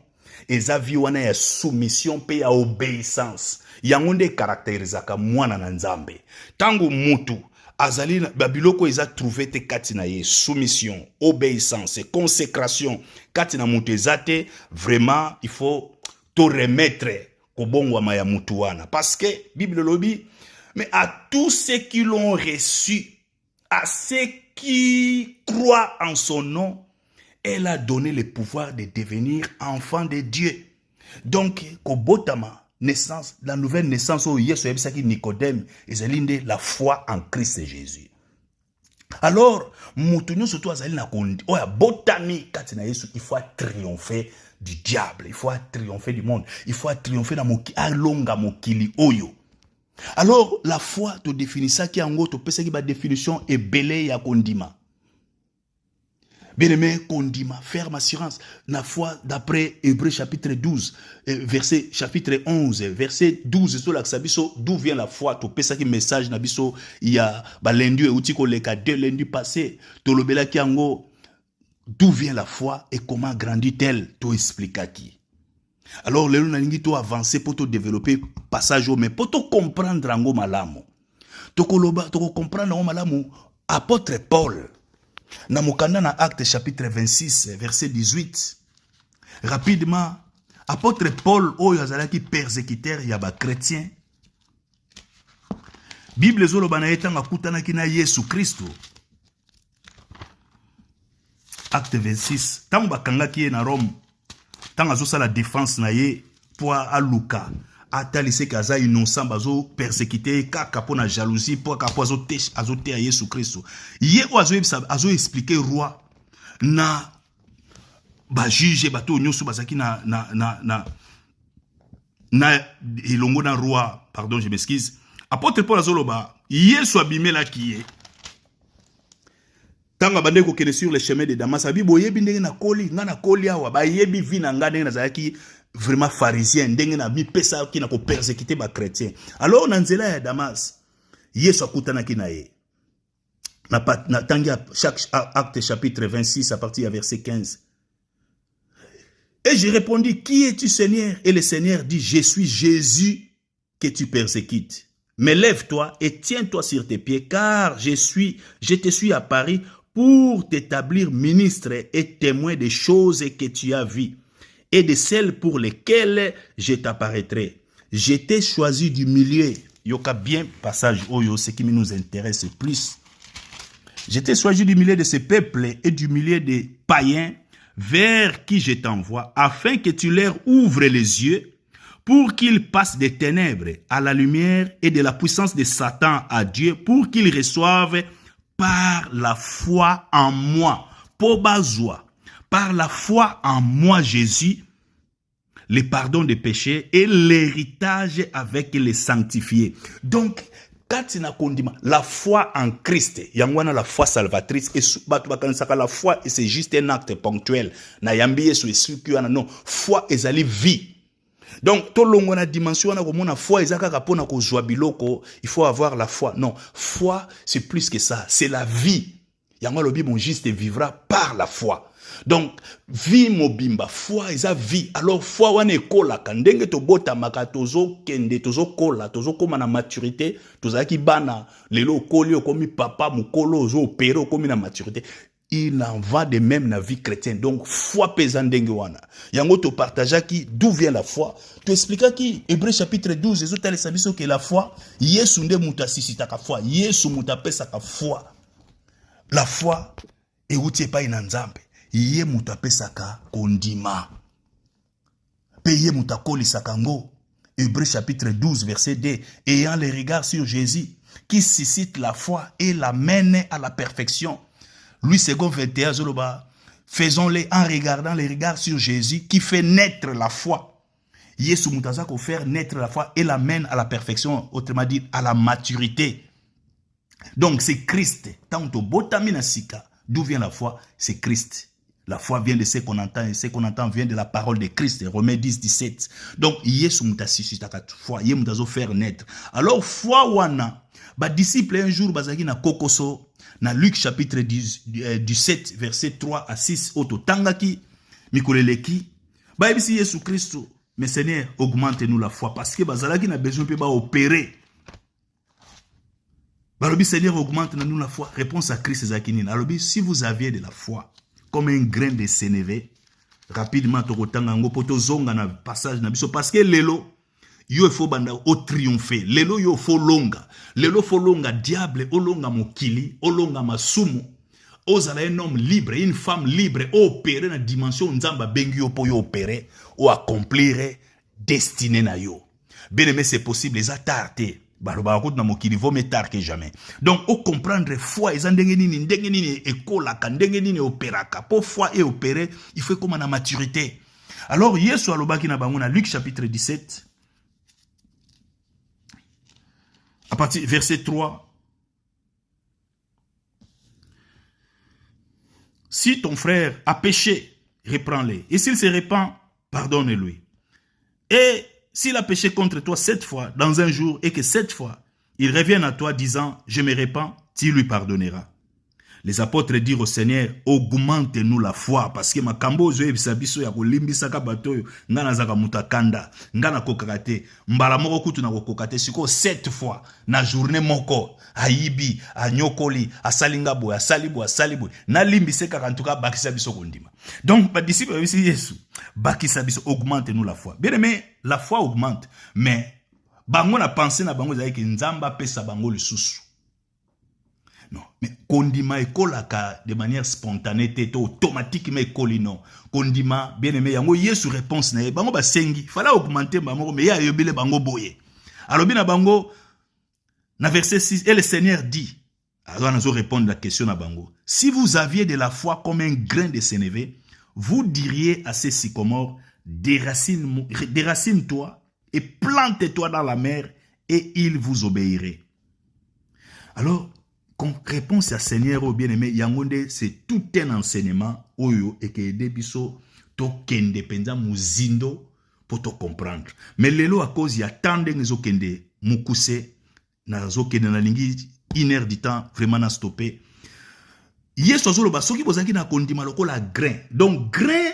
eza vi wana ya soumission pe ya obéissance. Yango nde caractérisaka mwana na Nzambe. Tango mutu azali babiloko eza trouvé te kati na ye, soumission, obéissance, consécration kati na mutu ezate, vraiment il faut te remettre kobongwama ya mutu wana. Parce que Bible lobi, mais à tous ceux qui l'ont reçu, à ceux qui croient en son nom, elle a donné le pouvoir de devenir enfant de Dieu. Donc, kobotama naissance, la nouvelle naissance au Yesu ebisaki Nicodème, ezalinde la foi en Christ Jésus. Alors, mutu nyonso to azali na kondi, oya botami kati na Yesu, il faut triompher du diable, il faut triompher du monde, il faut triompher na moki alonga mokili oyo. Alors, la foi to définissa ki ango to pesaki ba définition ebele ya kondima. Bien-aimé, kondima, ferme assurance. La foi d'après Hébreux chapitre 12, verset chapitre 11, verset 12, sur l'Axabiso, d'où vient la foi? Tu peux ça qui message nabiso, il y a lundi et outiko le cas de lundi passé, to lobela kiango, d'où vient la foi et comment grandit-elle? Tu expliques qui. Alors, le lundi to avancer pour te développer passage mais pour te comprendre ango malamu. To comprendre ango malamu, apôtre Paul. Na mokanda na Acte chapitre 26 verset 18, rapidement, apôtre Paul oyo azalaki persécuteur ya ba chrétien, Bible zoloba na etanga kutanaki na Yesu Kristo. Acte 26, tango bakangaki ye na Rome, tango azosala défense na ye po aluka atalise kaza innocent bazo persécuter kaka po na jalousie po ka po azote ya Yesu Kristo. Ye o azo expliquer roi na ba juge bato nyonso bazaki na elongo na roi, pardon, je m'excuse. Apôtre Paul azoloba Yesu abimela kiye. Tanga bande ko kene sur le chemin de Damas, abi boyebi ndenge na koli, nga na koli awa ba yebi vi na nga ndenge na zaki vraiment pharisien, ndenge na mi pesa ki na ko persécuter ba chrétien. Alors na nzela ya Damas, Yesu akutana ki na ye. Na tangi chaque acte chapitre 26 à partir du verset 15. Et je répondis, qui es-tu Seigneur? Et le Seigneur dit, je suis Jésus que tu persécutes. Mais lève-toi et tiens-toi sur tes pieds, car je te suis à Paris pour t'établir ministre et témoin des choses que tu as vues et de celles pour lesquelles je t'apparaîtrai. Je t'ai choisi du milieu. Yoka bien passage oyo, ce qui nous intéresse plus. Je t'ai choisi du milieu de ce peuple et du milieu des païens vers qui je t'envoie, afin que tu leur ouvres les yeux pour qu'ils passent des ténèbres à la lumière et de la puissance de Satan à Dieu, pour qu'ils reçoivent par la foi en moi, par la foi en moi Jésus, le pardon des péchés et l'héritage avec les sanctifiés. Donc, la foi en Christ, yangwana la foi salvatrice, et la foi c'est juste un acte ponctuel. Na yambi yesu non, foi ezali vie. Donc, tout le monde a dimension, la foi, il faut avoir la foi. Non, foi, c'est plus que ça. C'est la vie. Mon juste vivra par la foi. Donc, vie mobimba, foi, eza vie. Alors, foi, wane kola, kandenge to bota makatozo, kende, tozo kola, tozo koma na maturité, toza ki bana, lelo koli, komi papa, mukolo, zo opere, komi na maturité. Il en va de même la vie chrétienne. Donc, foi pesandenge wana. Yango to partagea qui, d'où vient la foi. Tu expliques qui, Hébreux chapitre 12, les autres sabiso que la foi, Yesu nde muta sisitaka foi, Yesu muta pesaka foi. La foi, et outie pa inanzambe, Ye muta pesaka kondima. Pe ye muta koli sakango. Hébreux chapitre 12, verset 2. Ayant les regards sur Jésus, qui suscite la foi et l'amène à la perfection. Louis II 21, Zoloba. Faisons-les en regardant les regards sur Jésus, qui fait naître la foi. Yesu mutaza ko faire naître la foi et l'amène à la perfection, autrement dit à la maturité. Donc c'est Christ. Tant que botamina sika, d'où vient la foi? C'est Christ. La foi vient de ce qu'on entend, et ce qu'on entend vient de la parole de Christ. Romains 10, 17. Donc, Yesu mutasi suscita foi, Yesu mutazo faire naître. Alors, foi wana, ba disciple un jour bazaki na kokoso, na Luc chapitre 17, verset 3 à 6, auto tangaki, mikoleleki, ba ebisi Yesu Christo, mais Seigneur, augmente-nous la foi, parce que bazalaki na besoin pe ba opérer. Balobi Seigneur, augmente-nous la foi. Réponse à Christ Zakinine. Alobi, si vous aviez de la foi, comme un grain de sénévé, rapidement, tokotangango poto zonga na passage na biso, parce que lelo, yo faut banda o triompher. Lelo yo faut longa. Lelo faut longa diable, o longa mokili, o longa masumu. Ozala un homme libre, une femme libre, opérer na dimension nzamba bengi yo po yo opérer, ou accomplir destiné na yo. Bien aimé, c'est possible, les attartés. Il vaut mieux tard que jamais. Donc, au comprendre foi, ils ont des écolaka, des opéraka. Pour foi et opérer, il faut comme la maturité. Alors, Yesu alobaki na bangona, Luc chapitre 17, à partir verset 3. Si ton frère a péché, reprends-le. Et s'il se repent, pardonne-lui. Et s'il a péché contre toi 7 fois dans un jour et que 7 fois, il revienne à toi disant, je me repens, tu lui pardonneras. Les apôtres dirent au Seigneur, augmente-nous la foi, parce que ma kambo zo ebisabiso ya kolimbisa ka batoyo, ngana zaka mutakanda, ngana kokakate, mbala moko kutu na kokate, siko 7 fois, na journée moko, aibi, anyokoli, asalingabo, asalibo, na limbise kaka ntuka bakisa biso kondima. Donc, les disciples ont dit Yesu, bakisa biso, augmente-nous la foi. Bien aimé, la foi augmente, mais bango na pensé na bango zaiki nzamba pesa bango le susu. Non, mais kondima ekolaka de manière spontanée, automatique, mais kolino. Kondima, bien aimé, yango Yesu réponse na bango ba sengi, fallait augmenter bango, mais ya yobile bango boye. Alors bien bango, na verset 6, et le Seigneur dit, alors nous allons répondre à la question à bango. Si vous aviez de la foi comme un grain de sénévé, vous diriez à ces sycomores, déracine-toi et plante-toi dans la mer, et il vous obéirait. Alors, comme réponse à Seigneur au bien-aimé, Yangonde, c'est tout un enseignement oyo et que debiso to kende penza muzindo pour te comprendre. Mais lelo à cause il y a tant de gens kende mukuse na zo kende na lingi 1 heure du temps vraiment na stopper. Yesu azolo ba soki bozaki na kondima lokola grain. Donc grain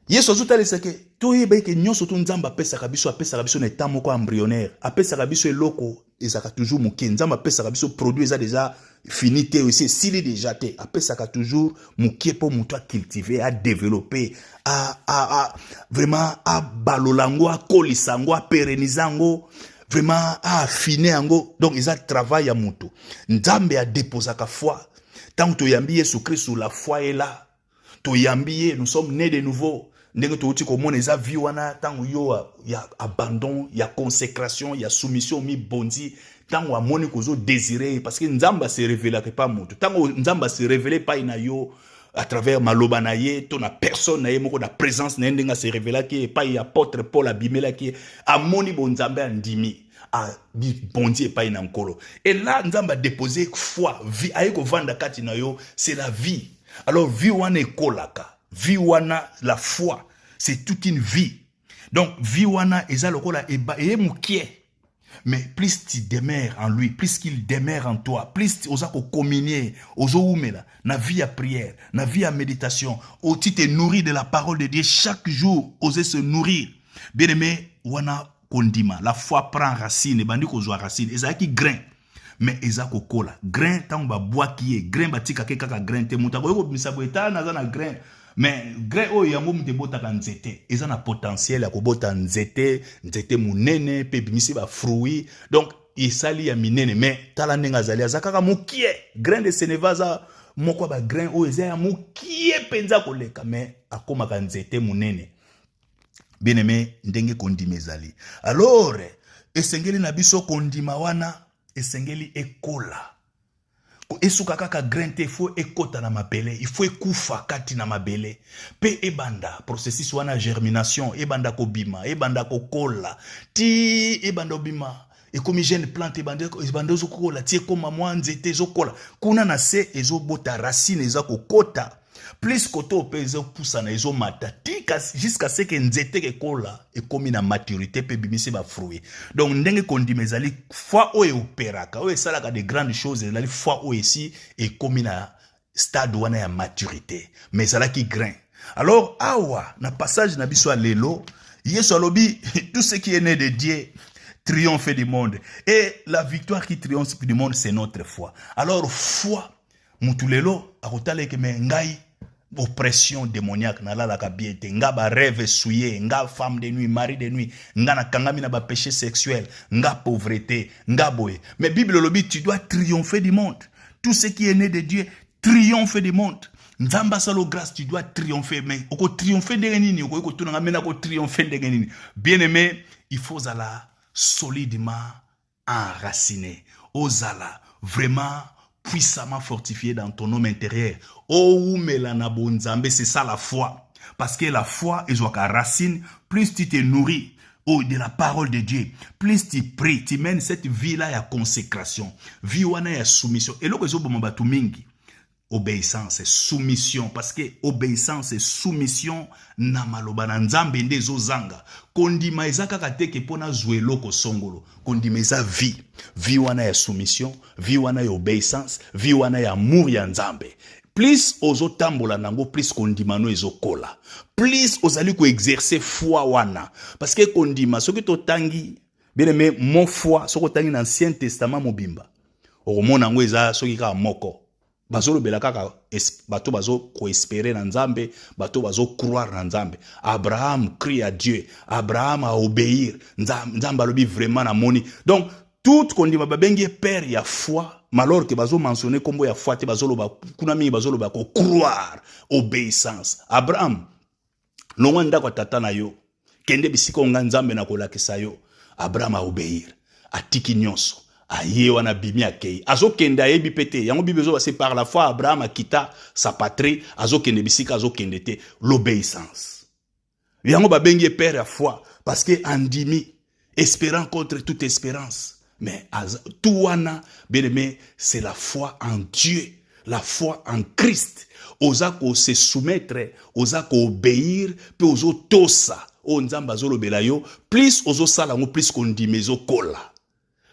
Yesu azotali seke to yeba ke nyonso to nzamba apesa kabiso na etat moko embryonnaire apesa kabiso eloko ezaka toujours muke nzamba apesa kabiso produit eza déjà fini te aussi sili déjà te apesa ka toujours muke po muto a cultiver a développer vraiment a balolango a kolisango a pérennisango vraiment a affiner yango. Donc eza travail ya muto nzambe a déposer ka foi tant to yambi Yesu Christ la foi est là to yambi nous sommes nés de nouveau. Ndenge to uti ko mona eza vie wana tango yo ya abandon, ya consécration, ya soumission mi bondi tango amoni kozo désirer parce que nzamba se révéler que pas moto tango nzamba se révéler pas ina yo à travers maloba na ye to na personne na ye moko na présence na ndenga se révéler que pas ya apôtre Paul abimela que amoni bon nzamba andimi a bondi pas ina nkolo et là nzamba déposer foi vie ayeko vanda kati na yo c'est la vie. Alors vie wana ekolaka vie wana la foi c'est toute une vie. Donc vie wana eza lokola eba mukie. Mais plus tu demeures en lui, plus qu'il demeure en toi, plus tu osa ko communier, ozo umela na vie à prière, na vie à méditation, tu te nourris de la parole de Dieu chaque jour, oser se nourrir. Bien aimé, wana kondima, la foi prend racine, bandi ko zo racine, ezaki grain. Mais ezako kola, grain tant ba bois qui est, grain batika ke kaka grain te mutako yoko bisabo eta na za na grain. Mais grain o yango mte bota ka nzete eza na potentiel ya ko bota nzete munene pe bimisi ba fruit. Donc isali ya minene mais tala ndenga zali azakaka mukie grain de senevaza moko ba grain o eza ya mukie penza koleka mais akoma ka nzete munene. bien aimé ndenge kondima ezali. Alors esengeli na biso kondima wana esengeli ekola. Esuka kaka grain te faut ekota na mabele, il faut ekufa kati na mabele. Pe ebanda processus wana germination, ebanda kobima, ebanda kokola. Ti ebanda obima, ekomi jeune plante ebanda ozokola, ti ekoma mwa nzete ezokola. Kuna na se ezobota racine eza kokota. Plus koto pe ezopoussa na ezomata. Jusqu'à ce que nzete kekola ekomi na maturité pe bimisi ba fruit. Donc ndenge kondima ezali fois oyo operaka, oyo esalaka de grandes choses ezali fois oyo esi ekomi na stade wana ya maturité. Mais ezalaki grain. Alors awa na passage na biso lelo, Yesu alobi tout ce qui est né de Dieu triomphe du monde. Et la victoire qui triomphe du monde, c'est notre foi. Alors foi mutulelo akotaleke me ngai oppression démoniaque na la kabiete nga ba rêve souillé nga femme de nuit mari de nuit nga na kangami na ba péché sexuel nga pauvreté nga boye. Mais Bible lobi tu dois triompher du monde. Tout ce qui est né de Dieu triomphe du monde. Nzamba salo grâce tu dois triompher. Mais oko triompher de nini oko tuna nga mena ko triompher de nini. Bien aimé, il faut ala solidement enraciné. Ozala vraiment puissamment fortifié dans ton homme intérieur. Oh, melana bonzambe, c'est ça la foi. Parce que la foi, est une racine, plus tu te nourris de la parole de Dieu, plus tu pries, tu mènes cette vie-là à consécration. Vie wana ya soumission. Et là, que mingi. Obéissance et soumission, parce que obéissance et soumission na maloba na nzambe nde zanga kondima ezaka kateke pona zuelo ko songolo kondima eza vie wana ya soumission, vie wana ya obéissance, vie wana ya amour ya nzambe. Plus ozo tambola nango, plus kondima no ezokola, plus ozali ko exercer foi wana, parce que kondima soki to tangi bien aimé mon foi soko tangi na Ancien Testament mobimba okomona ngo eza soki ka moko bazolo belakaka bato bazo ko espérer na nzambe, bato bazo croire na nzambe. Abraham crie à Dieu, Abraham a obéir, nzambe alobi vraiment na moni. Donc tout kondima babengi père ya foi, malor que bazo mentionner kombo ya foi te bazolo ba kuna mingi bazolo ba ko croire, obéissance. Abraham longwa kwa tata na yo kende bisiko nga nzambe na kolakisa yo, Abraham a obéir, atiki nyonso. Aye wana bimi akei azo kende ayebi pete yango bibezo ba c'est par la foi Abraham a quitté sa patrie azo kende bisika azo kende te l'obéissance yango ba bengi père à foi parce que andimi espérant contre toute espérance. Mais tout wana bien-aimé c'est la foi en Dieu, la foi en Christ. Oza ko se soumettre, oza ko obéir, pe ozo tosa o nzamba zo lobela yo, plus ozo sala ngo plus kondimezo kola.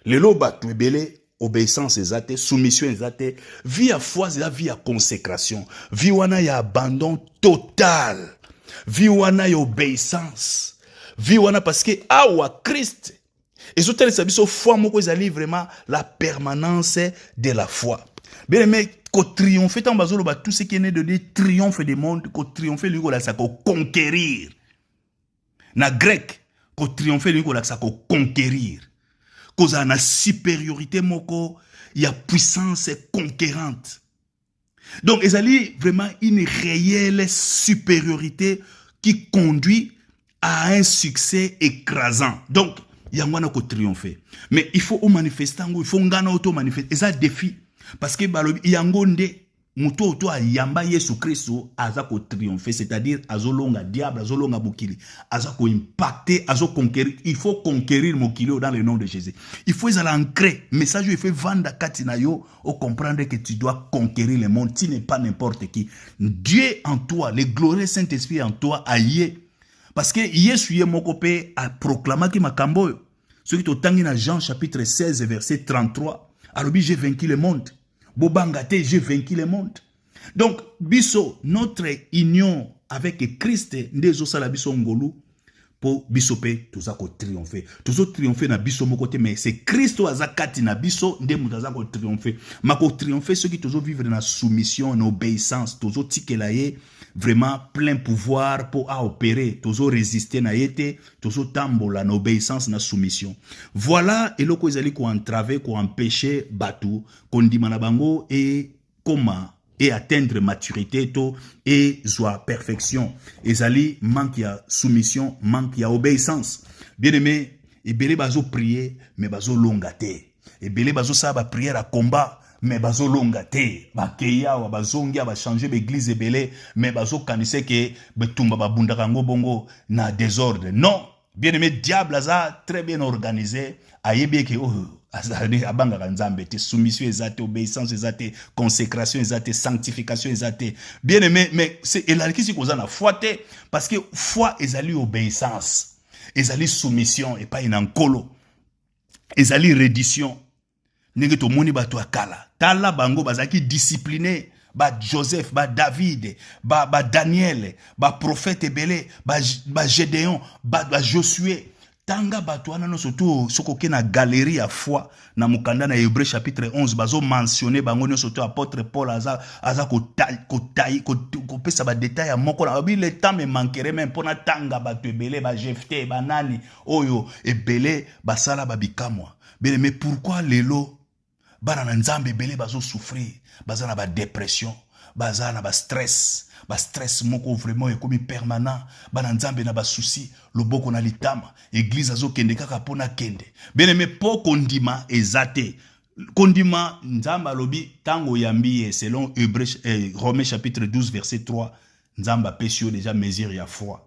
Lelo batu ebele obéissance ezate, soumission ezate, vie à foi c'est la vie à consécration, vie wana ya abandon total, vie wana ya obéissance, vie wana parce que awa Christ ezotel sabiso foi moko ezali vraiment la permanence de la foi. Bien aimé, ko triompher tant bazolo ba tout ce qui est né de Dieu triomphe du monde, ko triompher lui ko la sa ko conquérir. Na grec, ko triompher lui ko la sa ko conquérir. Cause na supériorité moko, il y a puissance conquérante. Donc, ezali vraiment une réelle supériorité qui conduit à un succès écrasant. Donc, il y a un triompher. Mais il faut manifester, il faut ngana auto manifester. Et ça défi parce que il y a un muto auto a yamba Yesu Christo azako triompher, c'est-à-dire azolonga diable, azolonga mokili, azako impacter, azo conquérir. Il faut conquérir mokili dans le nom de Jésus. Il faut ancrer message, il faut vendre katina yo au comprendre que tu dois conquérir le monde. Tu n'es pas n'importe qui. Dieu en toi, le glorieux Saint-Esprit en toi aïe. Parce que Yesu yé mokope a proclamé ki makambo. Ce qui est au tangi na Jean chapitre 16 verset 33. Alobi j'ai vaincu le monde. Bobangate, j'ai vaincu le monde. Donc, biso, notre union avec Christ, ndezo sala biso ngolu, pour biso pe, tout ça ko triompher. Tout ça triompher na biso mo côté, mais c'est Christ azakati na biso, nde mutaza ko triompher. Ma ko triompher ceux qui toujours vivre dans la soumission, en obéissance, toujours tikelaye, vraiment plein pouvoir pour à opérer, toujours résister na yete, toujours tambola na obéissance na soumission. Voilà eloko ezali ko entraver, ko empêcher batu, kondima na bango et comment et atteindre maturité to et soit perfection. Ezali manque ya soumission, manque ya obéissance. Bien aimé, ebele bazo prier mais bazo longa te. Ebele bazo sa ba prière à combat mais bazo longa te. Ba keya wa bazongi ba changer l'église ebele mais bazo kanise ke betumba ba bunda kango bongo na désordre. Non, bien aimé, diable a très bien organisé. Ayebi ke abanga kanzambe te, soumission ezate, obéissance ezate, consécration ezate, sanctification ezate. Bien aimé, mais c'est elaliki si koza na foi te, parce que foi ezali obéissance, ezali soumission et pas une enkolo, ezali reddition. Nenge to moni bato akala, tala bango bazaki discipliné, ba Joseph, ba David, ba Daniel, ba prophète ebele, ba Gédéon, ba Josué. Tanga batouana no surtout sokoke na galerie à foi na mukanda na Hébreu chapitre 11 bazo mentionné bango no surtout apôtre Paul aza ko pesa ba détail ya moko na bi le temps me manquerait même pona tanga batu ebele ba Jephté banani oyo ebele basala ba bikamwa. Mais pourquoi lelo bana na nzambe ebele bazo souffrir, baza na ba dépression, baza na ba stress moko vraiment ekomi permanent, bana nzambe na ba souci, loboko na litama, église azo kende kaka pona kende. Bien aimé, po kondima ezate. Kondima nzamba lobi tango yambi selon Romains chapitre 12 verset 3, nzamba pesio déjà mesure ya foi.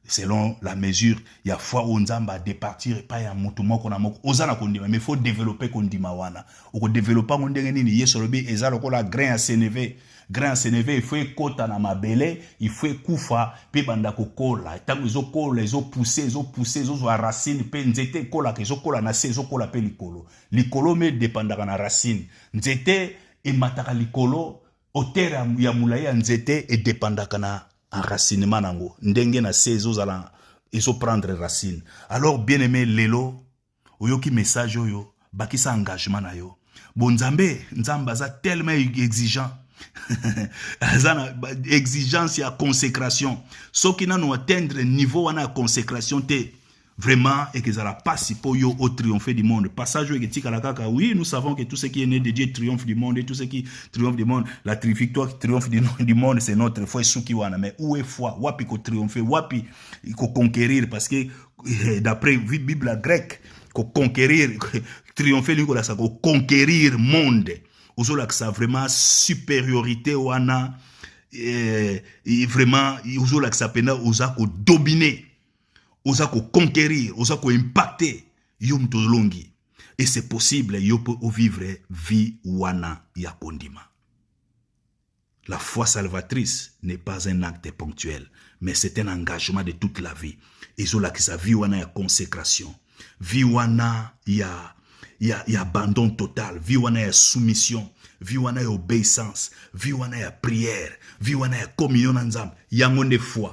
Selon la mesure, il y a foi où nzamba départir et pas ya mutu moko na moko. Ozana kondima, mais il faut développer kondima wana. Ou développer kondenge nini yeso lobi ezalo ko la grain à sénévé. Grain sénévé, il faut écouter na mabele, il faut kufa pe banda ko kola. Tango zo kola, zo pousser, zo racine pe nzete kola ke zo kola na se zo kola pe likolo. Likolo me dépendaka na racine. Nzete e mataka likolo, hauteur ya mulaya nzete e dépendaka na enracinement nango. Ndenge na se zo zala ezo prendre racine. Alors bien aimé lelo, oyoki message oyo, bakisa engagement na yo. Bon nzamba za tellement exigeant. Exigence et consécration. Ce qui n'a nous atteindre niveau à la consécration te vraiment et que ça la passe pour yo au triomphe du monde. Passage oui, nous savons que tout ce qui est né de Dieu triomphe du monde et tout ce qui triomphe du monde, la victoire triomphe du monde, c'est notre foi qui wana. Mais où est foi? Wapi ko triompher, wapi ko conquérir, parce que d'après la Bible grecque, ko conquérir, triompher lui ko conquérir monde. Ozola que ça vraiment supériorité wana vraiment ozola que ça pena oza ko dominer, oza ko conquérir, oza ko impacter yom tolongi, et c'est possible yo peut vivre vie wana ya kondima. La foi salvatrice n'est pas un acte ponctuel, mais c'est un engagement de toute la vie. Ozola que ça vie wana ya consécration, vie wana ya abandon total, vie wana ya soumission, vie wana ya obéissance, vie wana ya prière, vie wana ya communion na nzamba, yango nde foi.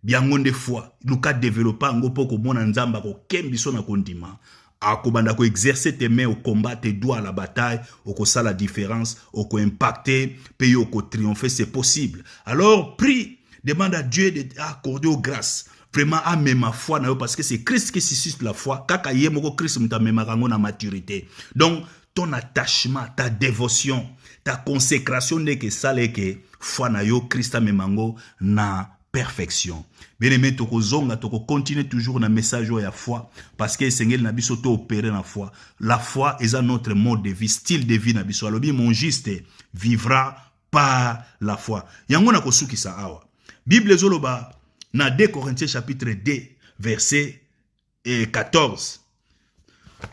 Biango nde foi. Luka développa ngo poko mona nzamba ko kembiso na kondima. Akobanda ko exercer tes mains au combat, tes doigts à la bataille, au ça la différence, au ko impacter, payer au ko triompher, c'est possible. Alors prie, demande à Dieu d'accorder aux grâces. Vraiment à même ma foi parce que c'est Christ qui suscite la foi. Kaka yemoko Christ mutamemango na maturité. Donc ton attachement, ta dévotion, ta consécration n'est que ça que foi na yo Christ memango na perfection. Bien aimé toko zonga toko continuer toujours na message ya foi parce que Seigneur na biso to opérer na foi. La foi est notre mode de vie, style de vie na biso. Alobi mon juste vivra par la foi. Yango na kosuki sa awa. Bible zoloba na 2 Corinthiens chapitre 2 verset 14.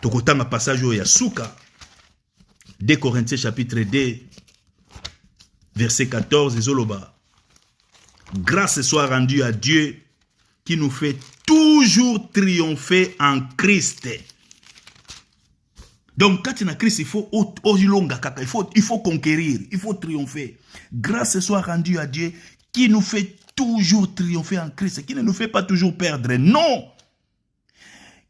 Tokotanga passage ya suka. 2 Corinthiens chapitre 2 verset 14 zoloba. Grâce soit rendue à Dieu qui nous fait toujours triompher en Christ. Donc quand tu as Christ, il faut il faut conquérir, il faut triompher. Grâce soit rendue à Dieu qui nous fait toujours triompher en Christ, qui ne nous fait pas toujours perdre, non,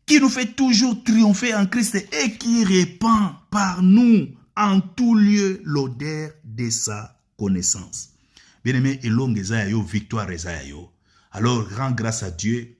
qui nous fait toujours triompher en Christ et qui répand par nous en tout lieu l'odeur de sa connaissance. Bien aimé, et longue yo victoire yo. Alors rends grâce à Dieu.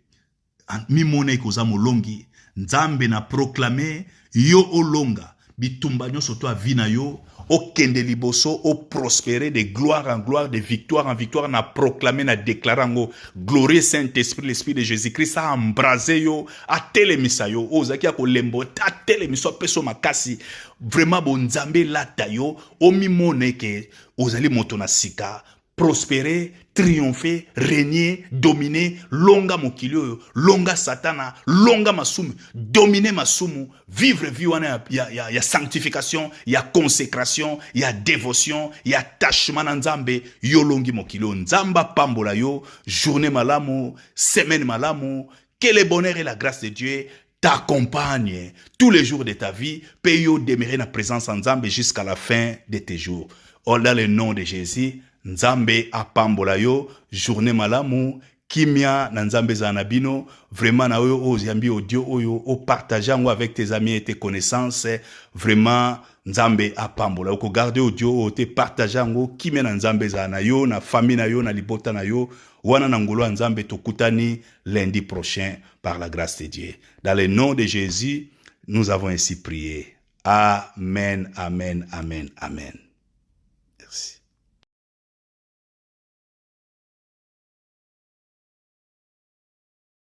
Mi mone koza molongi, nzambe na proclamer yo olonga bitumba nyoso to avina yo au kende liboso, au prospérer de gloire en gloire, de victoire en victoire, na proclamer, na déclarer ngo glorieux Saint-Esprit, l'Esprit de Jésus-Christ a embrasé yo, a telemisa yo, ozaki a kolembo, a telemiso peso makasi, vraiment bon nzambe lata yo, omi moneke, ozali moto na sika, prospérer, triompher, régner, dominer, longa mokilio, longa satana, longa masumu, dominer masumu, vivre vie wana ya sanctification, ya consécration, ya dévotion, ya attachement na nzambe, yo longi mokilio, nzamba pambola yo, journée malamu, semaine malamu, que le bonheur et la grâce de Dieu t'accompagnent tous les jours de ta vie, paye yo demeurer na présence en nzambe jusqu'à la fin de tes jours. Oh, dans le nom de Jésus, Nzambe apambola yo, journée malamu, kimia na nzambe zanabino, vraiment na oyo oziambi audio oyo, o partager avec tes amis et tes connaissances, vraiment nzambe apambola. Oko garder audio o te partager ngo kimia na nzambe zanayo, na famille na yo, na libota na yo, wana na ngolo nzambe tokutani lundi prochain par la grâce de Dieu. Dans le nom de Jésus, nous avons ainsi prié. Amen, amen, amen, amen.